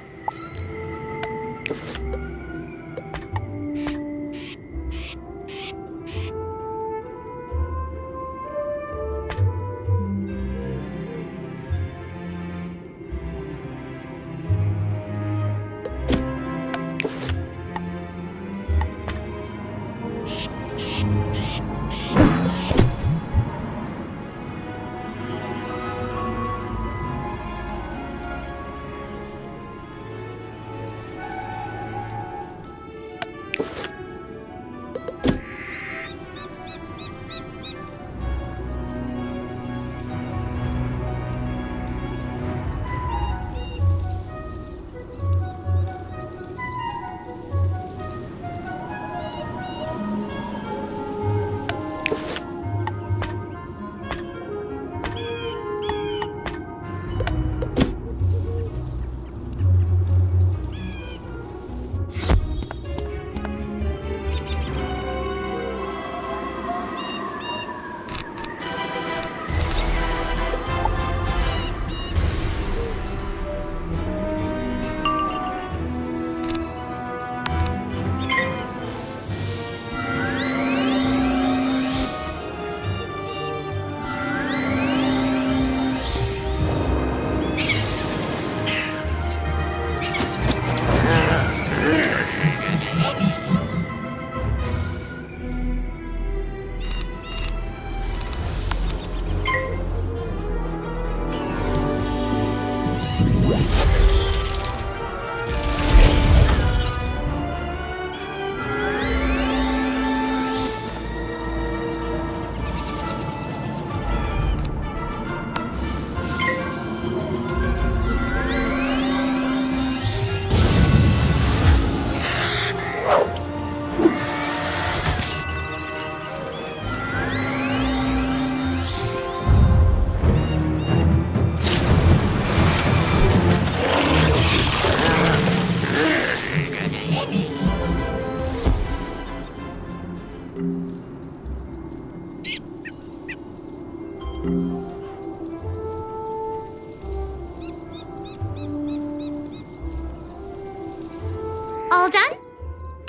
All done?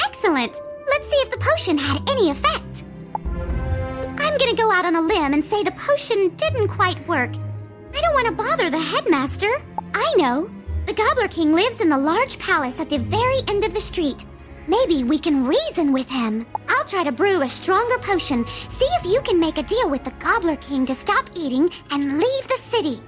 Excellent. Let's see if the potion had any effect. I'm gonna go out on a limb and say the potion didn't quite work. I don't want to bother the headmaster. I know. The Gobbler King lives in the large palace at the very end of the street. Maybe we can reason with him. I'll try to brew a stronger potion. See if you can make a deal with the Gobbler King to stop eating and leave the city.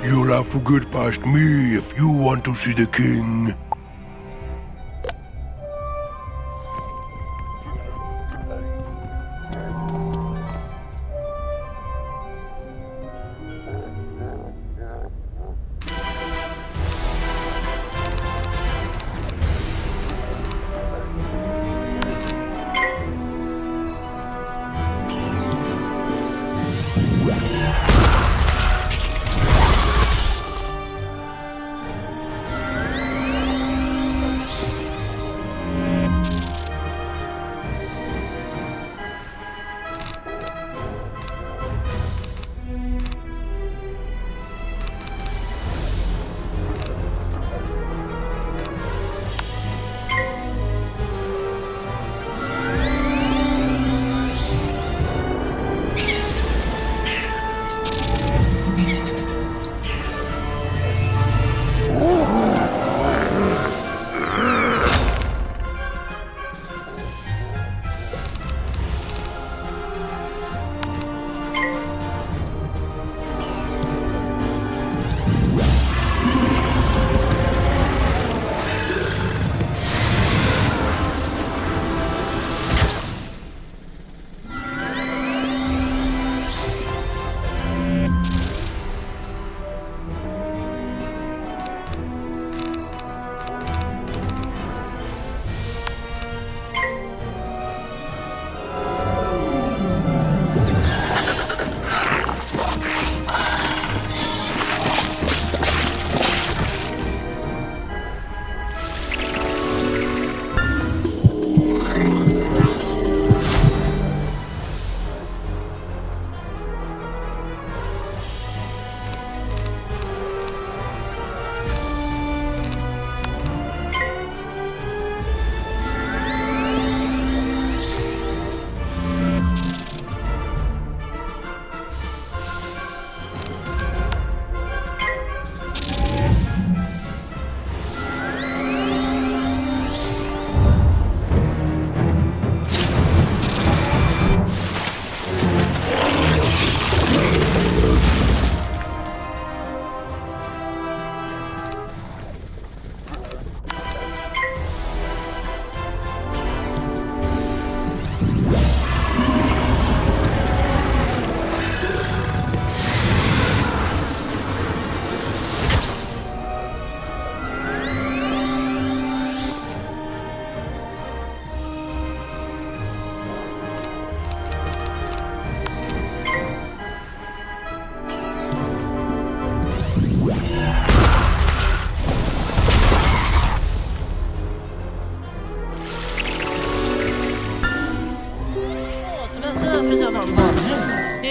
You'll have to get past me if you want to see the king.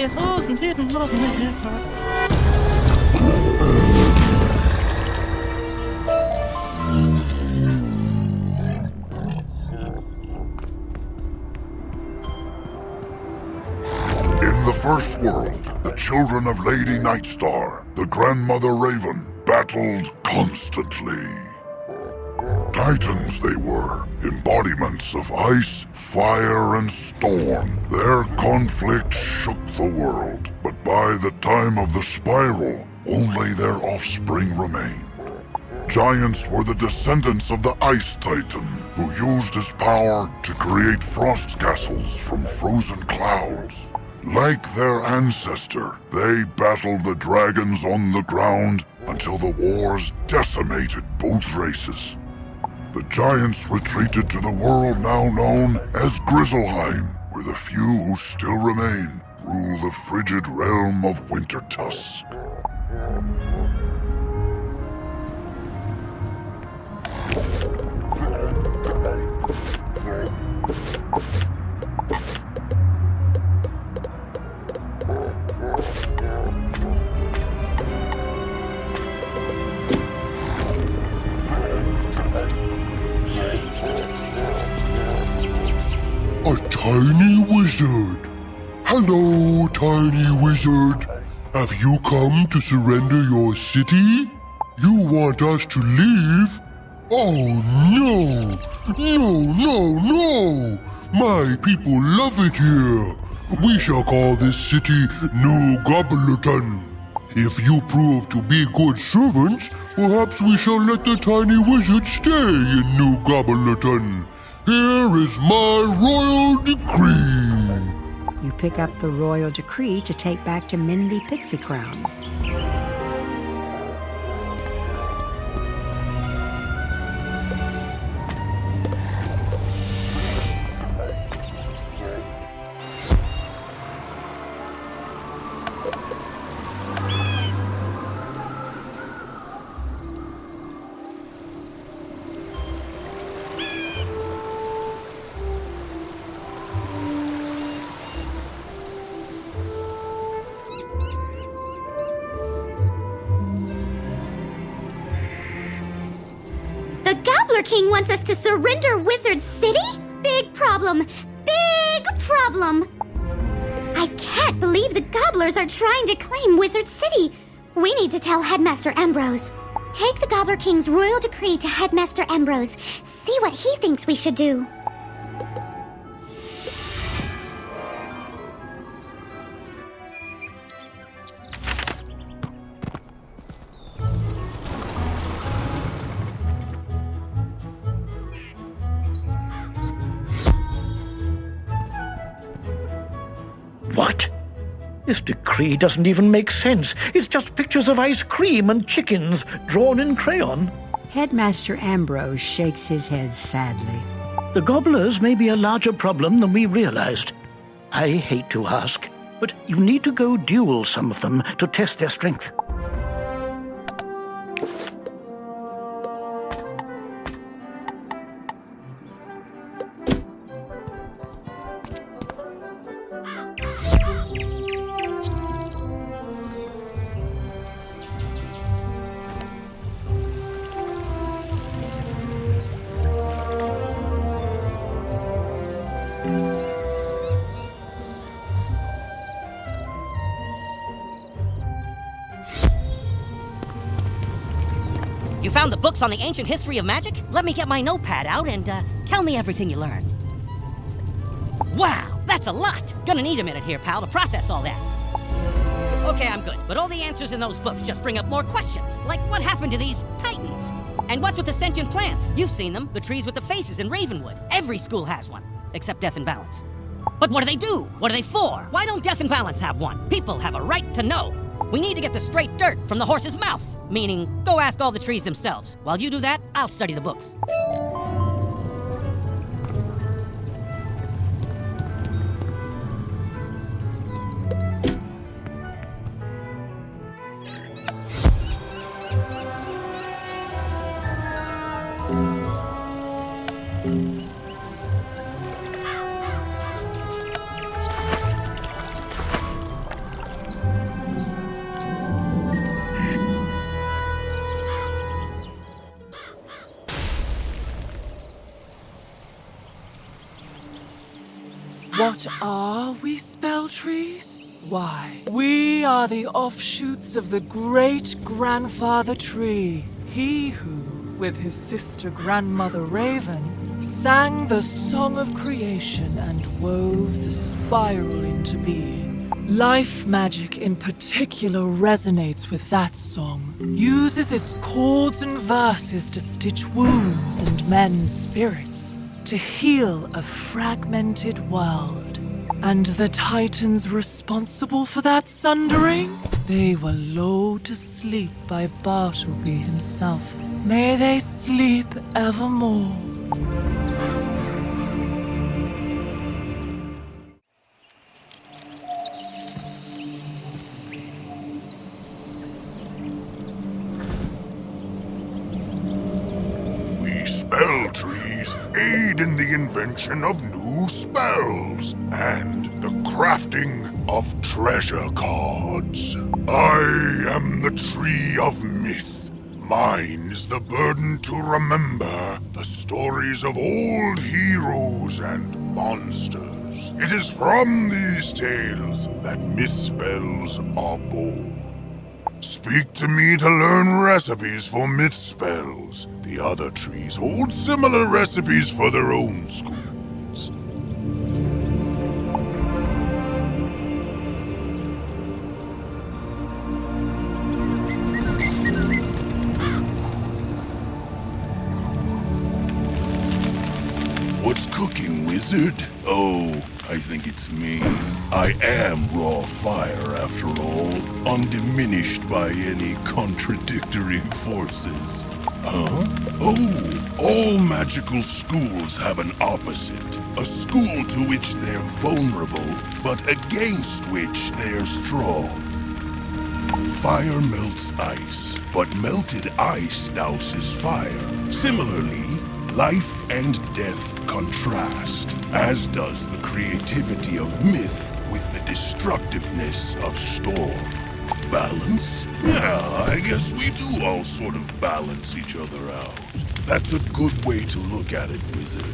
In the first world, the children of Lady Nightstar, the grandmother Raven, battled constantly. Titans they were, embodiments of ice, fire, and storm. Their conflict shook the world, but by the time of the spiral, only their offspring remained. Giants were the descendants of the Ice Titan, who used his power to create frost castles from frozen clouds. Like their ancestor, they battled the dragons on the ground until the wars decimated both races. The giants retreated to the world now known as Grizzleheim, where the few who still remain rule the frigid realm of Wintertusk. A tiny wizard. Hello, tiny wizard. Have you come to surrender your city? You want us to leave? Oh no! No! My people love it here. We shall call this city New Gobblerton. If you prove to be good servants, perhaps we shall let the tiny wizard stay in New Gobblerton. Here is my royal decree. You pick up the royal decree to take back to Mindy Pixie Crown. The Gobbler King wants us to surrender Wizard City? Big problem! Big problem! I can't believe the Gobblers are trying to claim Wizard City. We need to tell Headmaster Ambrose. Take the Gobbler King's royal decree to Headmaster Ambrose. See what he thinks we should do. What? This decree doesn't even make sense. It's just pictures of ice cream and chickens drawn in crayon. Headmaster Ambrose shakes his head sadly. The gobblers may be a larger problem than we realized. I hate to ask, but you need to go duel some of them to test their strength. You found the books on the ancient history of magic? Let me get my notepad out and tell me everything you learned. Wow, that's a lot. Gonna need a minute here, pal, to process all that. Okay, I'm good, but all the answers in those books just bring up more questions. Like, what happened to these titans? And what's with the sentient plants? You've seen them, the trees with the faces in Ravenwood. Every school has one, except Death and Balance. But what do they do? What are they for? Why don't Death and Balance have one? People have a right to know. We need to get the straight dirt from the horse's mouth. Meaning, go ask all the trees themselves. While you do that, I'll study the books. What are we, spell trees? Why, we are the offshoots of the great-grandfather tree. He who, with his sister Grandmother Raven, sang the song of creation and wove the spiral into being. Life magic in particular resonates with that song, uses its chords and verses to stitch wounds and mend spirits, to heal a fragmented world. And the titans responsible for that sundering? They were lulled to sleep by Bartleby himself. May they sleep evermore. Spell trees aid in the invention of new spells and the crafting of treasure cards. I am the Tree of Myth. Mine is the burden to remember the stories of old heroes and monsters. It is from these tales that myth spells are born. Speak to me to learn recipes for myth spells. The other trees hold similar recipes for their own schools. What's cooking, wizard? Oh, I think it's me. I am raw fire, after all, undiminished by any contradictory forces. Huh? Oh, all magical schools have an opposite. A school to which they're vulnerable, but against which they're strong. Fire melts ice, but melted ice douses fire. Similarly, life and death contrast, as does the creativity of myth with the destructiveness of storm. Balance? Yeah, I guess we do all sort of balance each other out. That's a good way to look at it, wizard.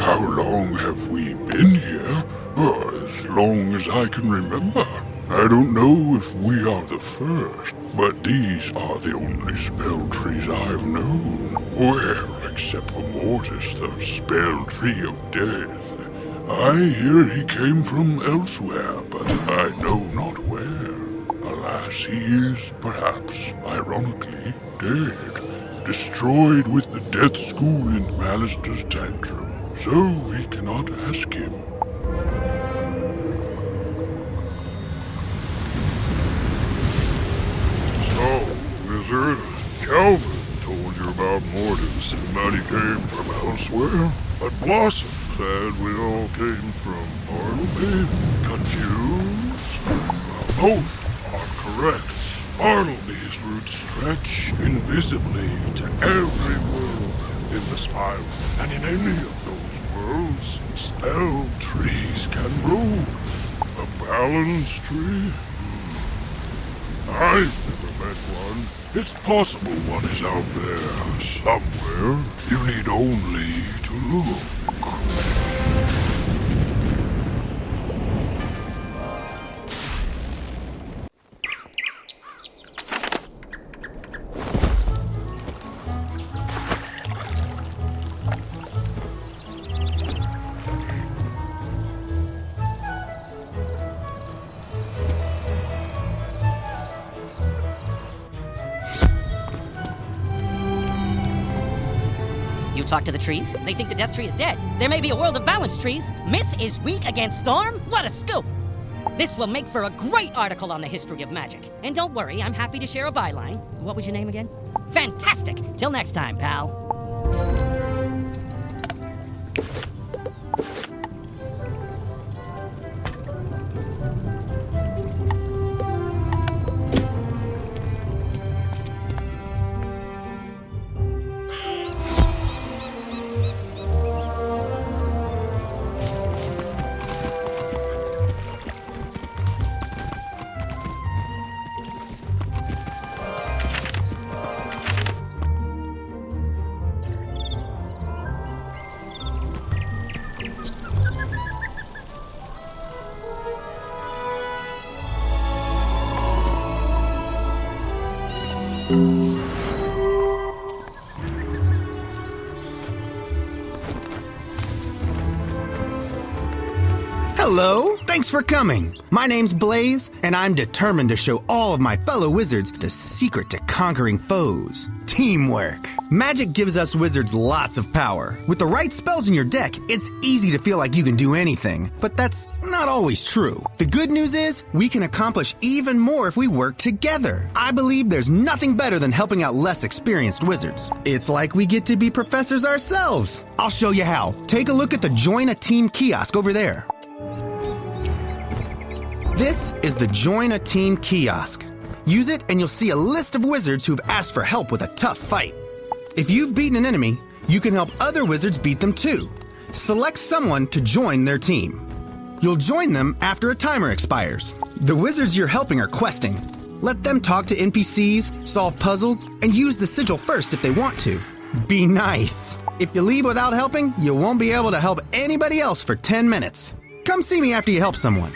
How long have we been here? As long as I can remember. I don't know if we are the first, but these are the only spell trees I've known. Well, except for Mortis, the spell tree of death. I hear he came from elsewhere, but I know not where. Alas, he is, perhaps, ironically, dead. Destroyed with the death school in Malister's tantrum, so we cannot ask him. Wizard, Calvin told you about Mortis and that he came from elsewhere, but Blossom said we all came from Bartleby. Confused? Both are correct. Bartleby's roots stretch invisibly to every world in the spiral, and in any of those worlds, spell trees can grow. A balance tree? I've never met one. It's possible one is out there, somewhere. You need only to look. Talk to the trees. They think the death tree is dead. There may be a world of balanced trees. Myth is weak against storm? What a scoop! This will make for a great article on the history of magic. And don't worry, I'm happy to share a byline. What was your name again? Fantastic! Till next time, pal. Hello, thanks for coming. My name's Blaze, and I'm determined to show all of my fellow wizards the secret to conquering foes. Teamwork. Magic gives us wizards lots of power. With the right spells in your deck, it's easy to feel like you can do anything, but that's not always true. The good news is, we can accomplish even more if we work together. I believe there's nothing better than helping out less experienced wizards. It's like we get to be professors ourselves. I'll show you how. Take a look at the Join a Team kiosk over there. This is the Join a Team kiosk. Use it and you'll see a list of wizards who've asked for help with a tough fight. If you've beaten an enemy, you can help other wizards beat them too. Select someone to join their team. You'll join them after a timer expires. The wizards you're helping are questing. Let them talk to NPCs, solve puzzles, and use the sigil first if they want to. Be nice. If you leave without helping, you won't be able to help anybody else for 10 minutes. Come see me after you help someone.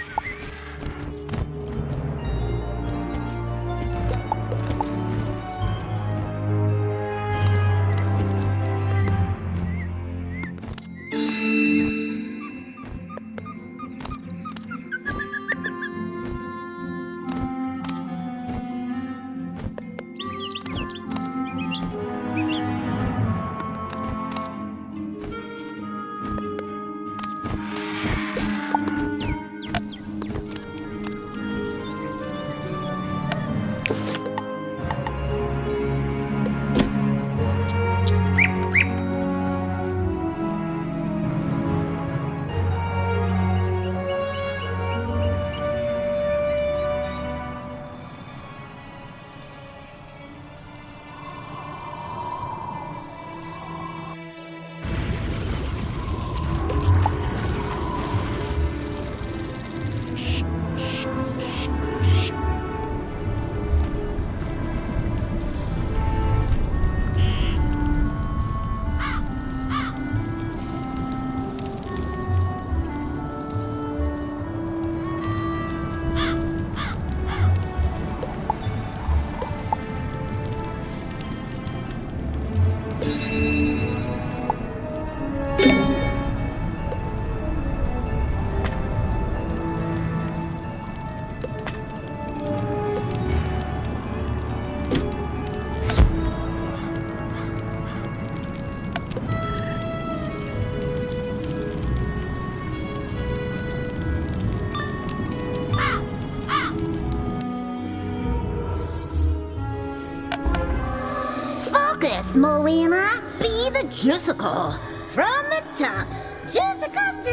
Molina, be the Juicycle. From the top, Juicicles do,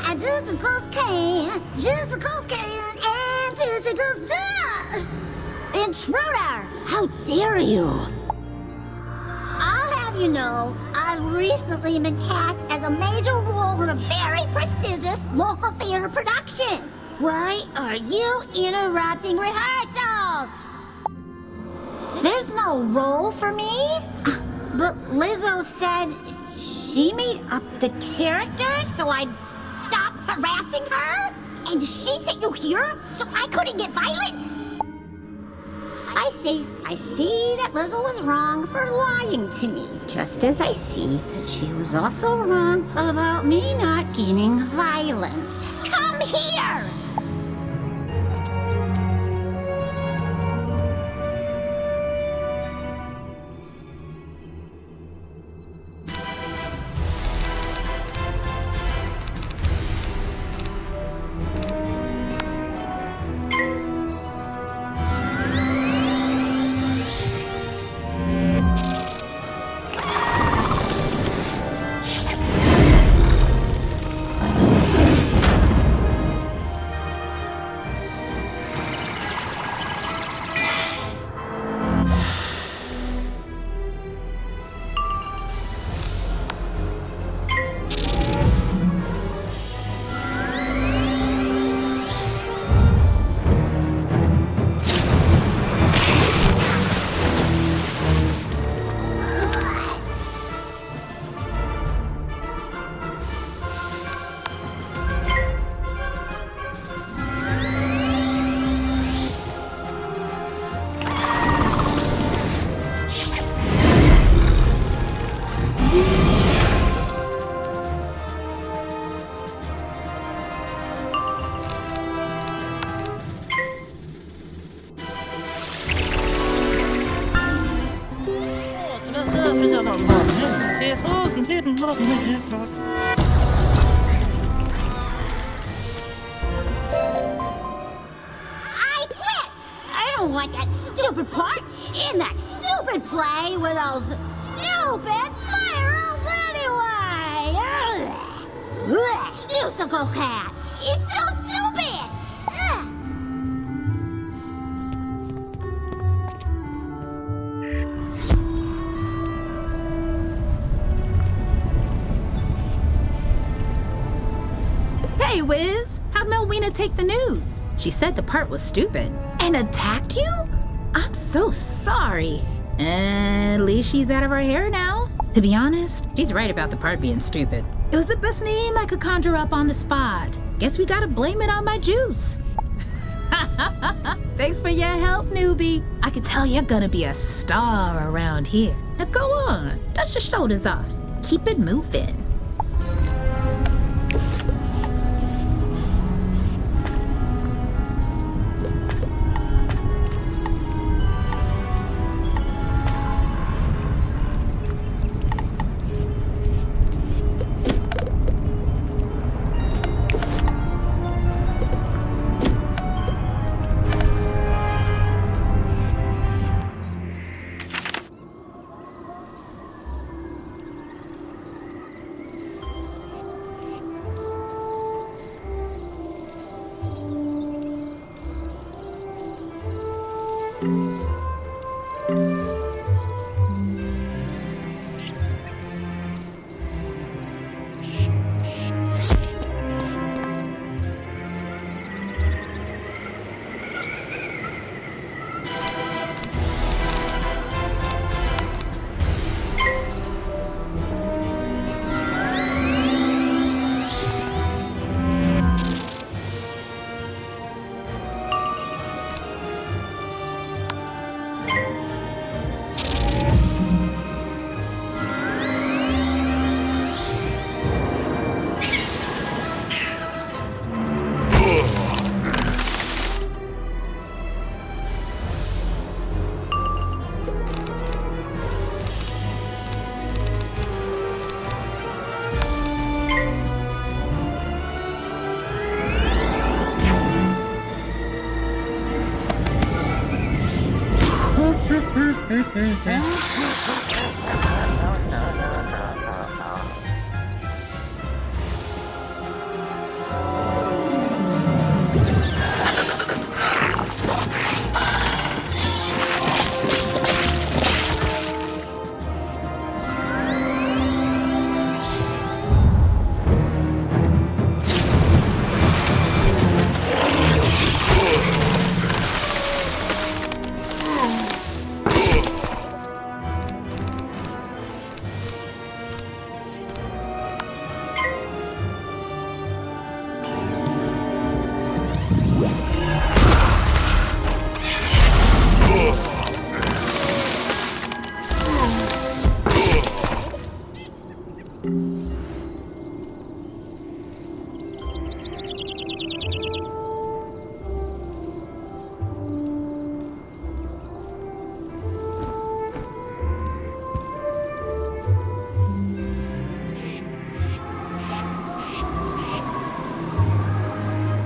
and Juicicles can, Juicicles can, and Juicicles do. Intruder, how dare you? I'll have you know, I've recently been cast as a major role in a very prestigious local theater production. Why are you interrupting rehearsals? There's no role for me? But Lizzo said she made up the character so I'd stop harassing her? And she sent you here so I couldn't get violent? I see that Lizzo was wrong for lying to me. Just as I see that she was also wrong about me not getting violent. Come here! I quit! I don't want that stupid part in that stupid play with those stupid fire-elves anyway! Ugh. Juicicle Cat! He's so stupid! Ugh. Hey, Wiz! How'd Melwina take the news? She said the part was stupid. And attacked you? I'm so sorry. At least she's out of her hair now. To be honest, she's right about the part being stupid. It was the best name I could conjure up on the spot. Guess we gotta blame it on my juice. Thanks for your help, newbie. I could tell you're gonna be a star around here. Now go on, dust your shoulders off. Keep it moving.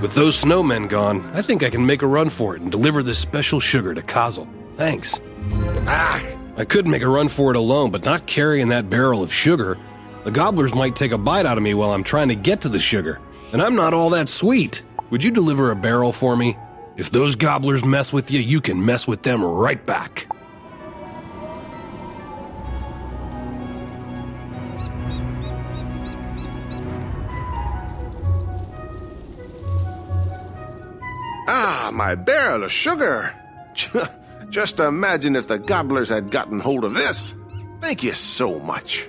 With those snowmen gone, I think I can make a run for it and deliver this special sugar to Kazel. Thanks. I could make a run for it alone, but not carrying that barrel of sugar. The gobblers might take a bite out of me while I'm trying to get to the sugar, and I'm not all that sweet. Would you deliver a barrel for me? If those gobblers mess with you, you can mess with them right back. Ah, my barrel of sugar! Just imagine if the gobblers had gotten hold of this. Thank you so much.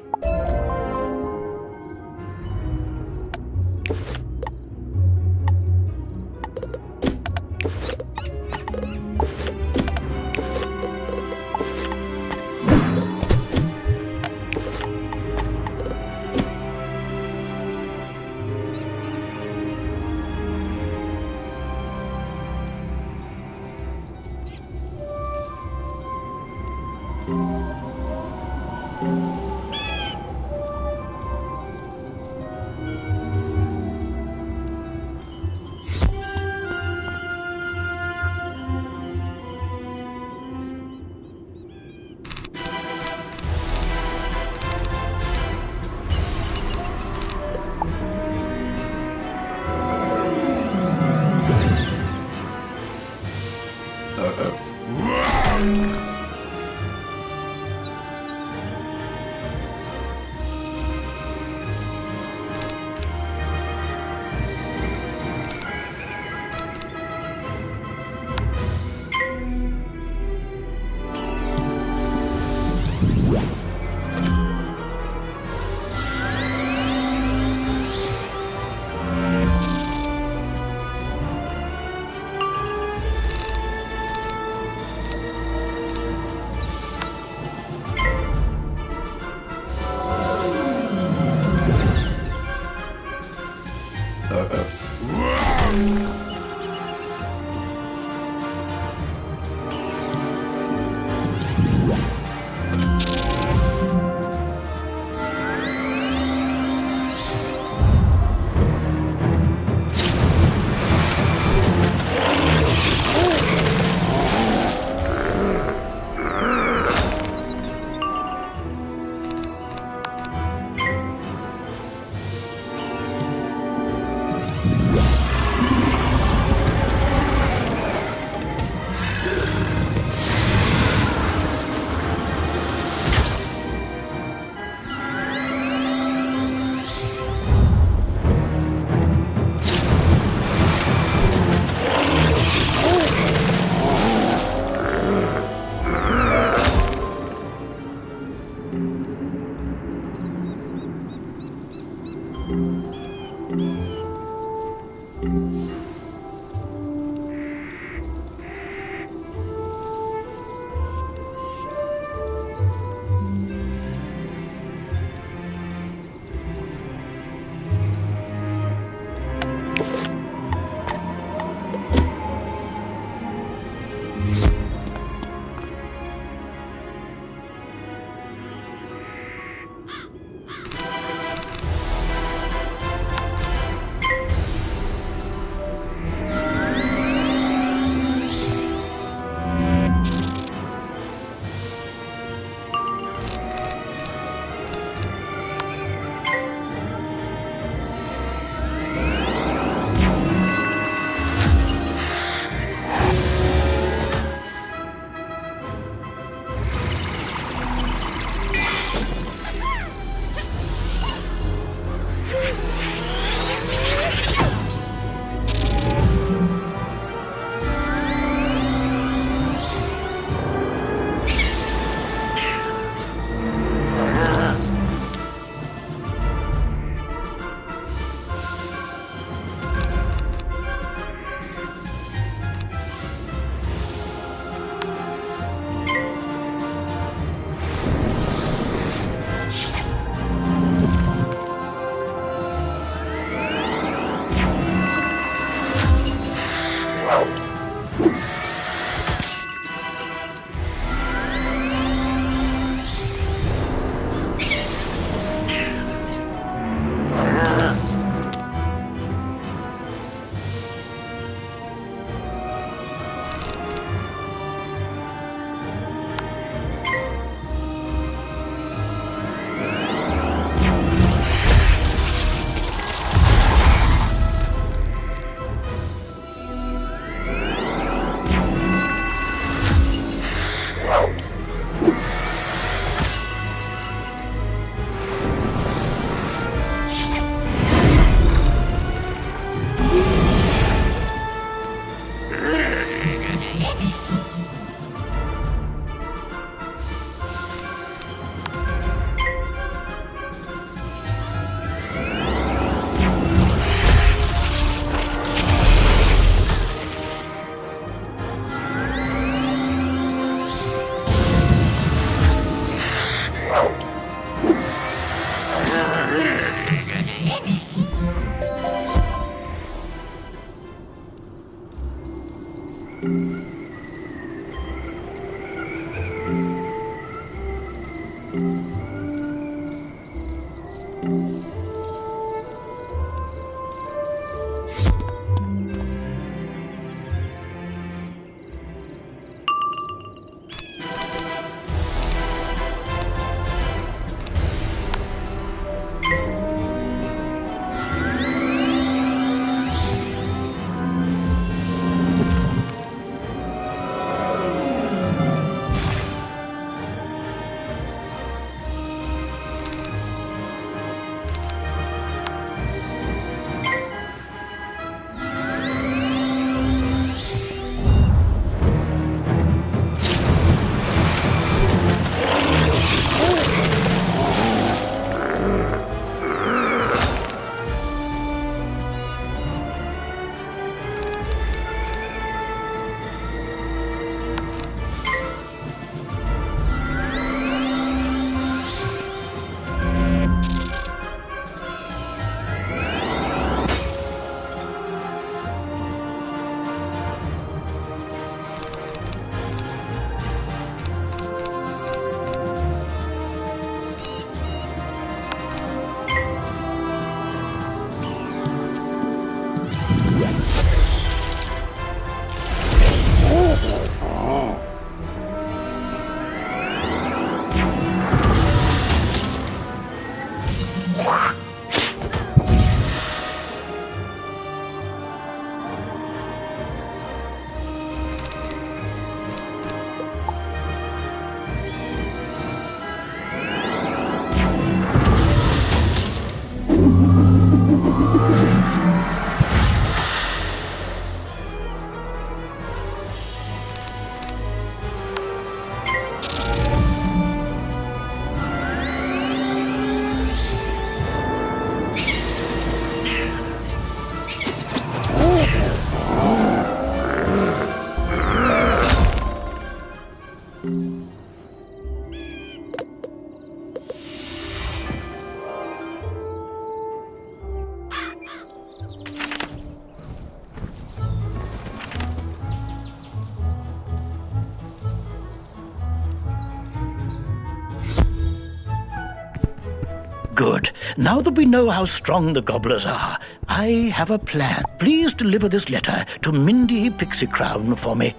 Good. Now that we know how strong the gobblers are, I have a plan. Please deliver this letter to Mindy Pixie Crown for me.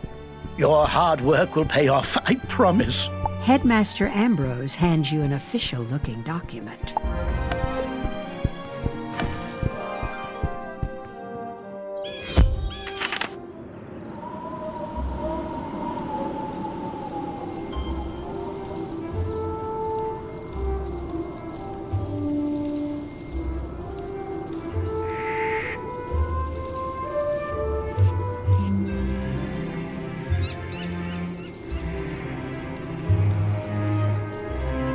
Your hard work will pay off, I promise. Headmaster Ambrose hands you an official-looking document.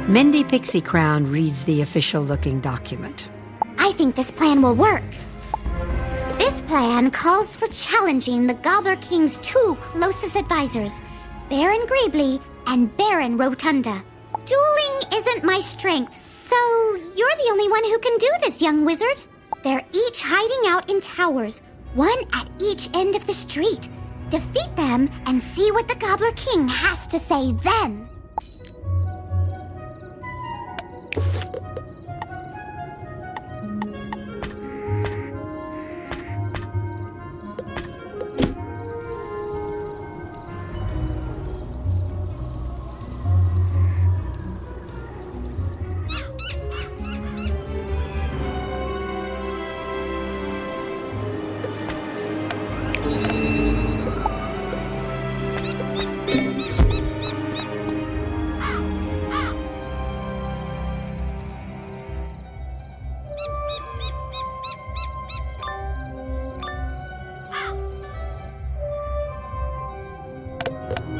Mindy Pixie Crown reads the official-looking document. I think this plan will work. This plan calls for challenging the Gobbler King's two closest advisors, Baron Greebly and Baron Rotunda. Dueling isn't my strength, so you're the only one who can do this, young wizard. They're each hiding out in towers, one at each end of the street. Defeat them and see what the Gobbler King has to say then.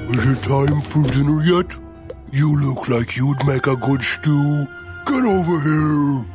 Is it time for dinner yet? You look like you'd make a good stew. Get over here.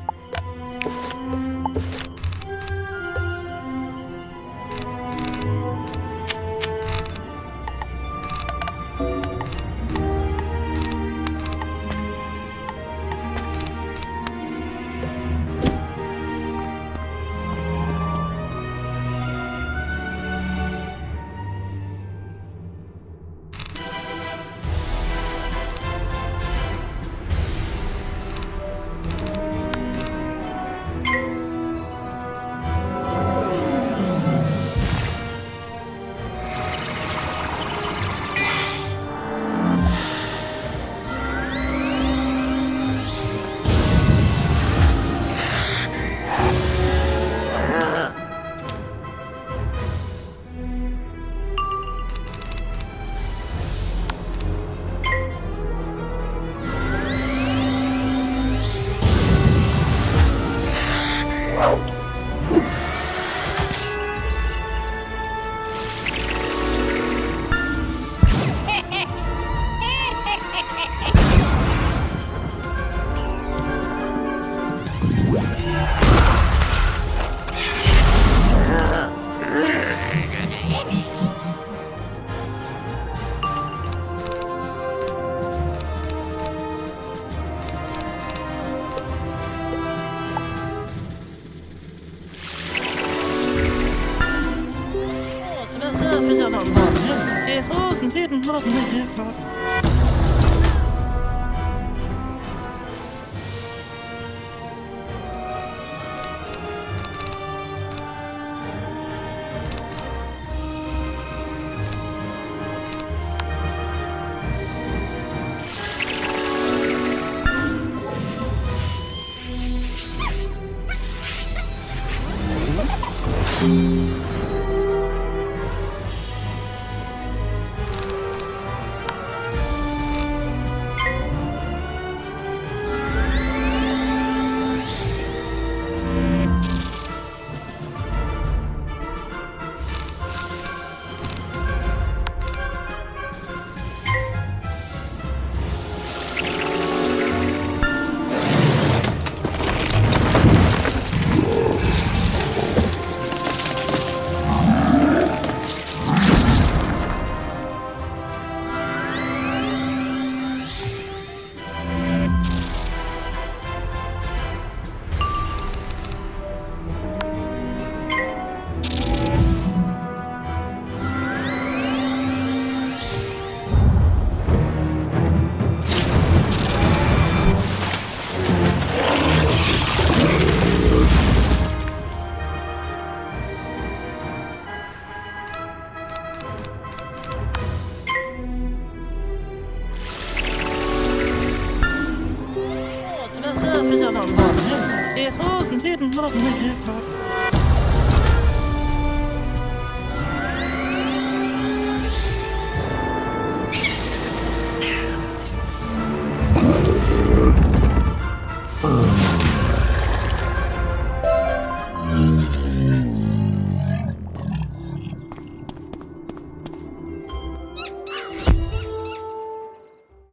It wasn't hidden love in the hip hop.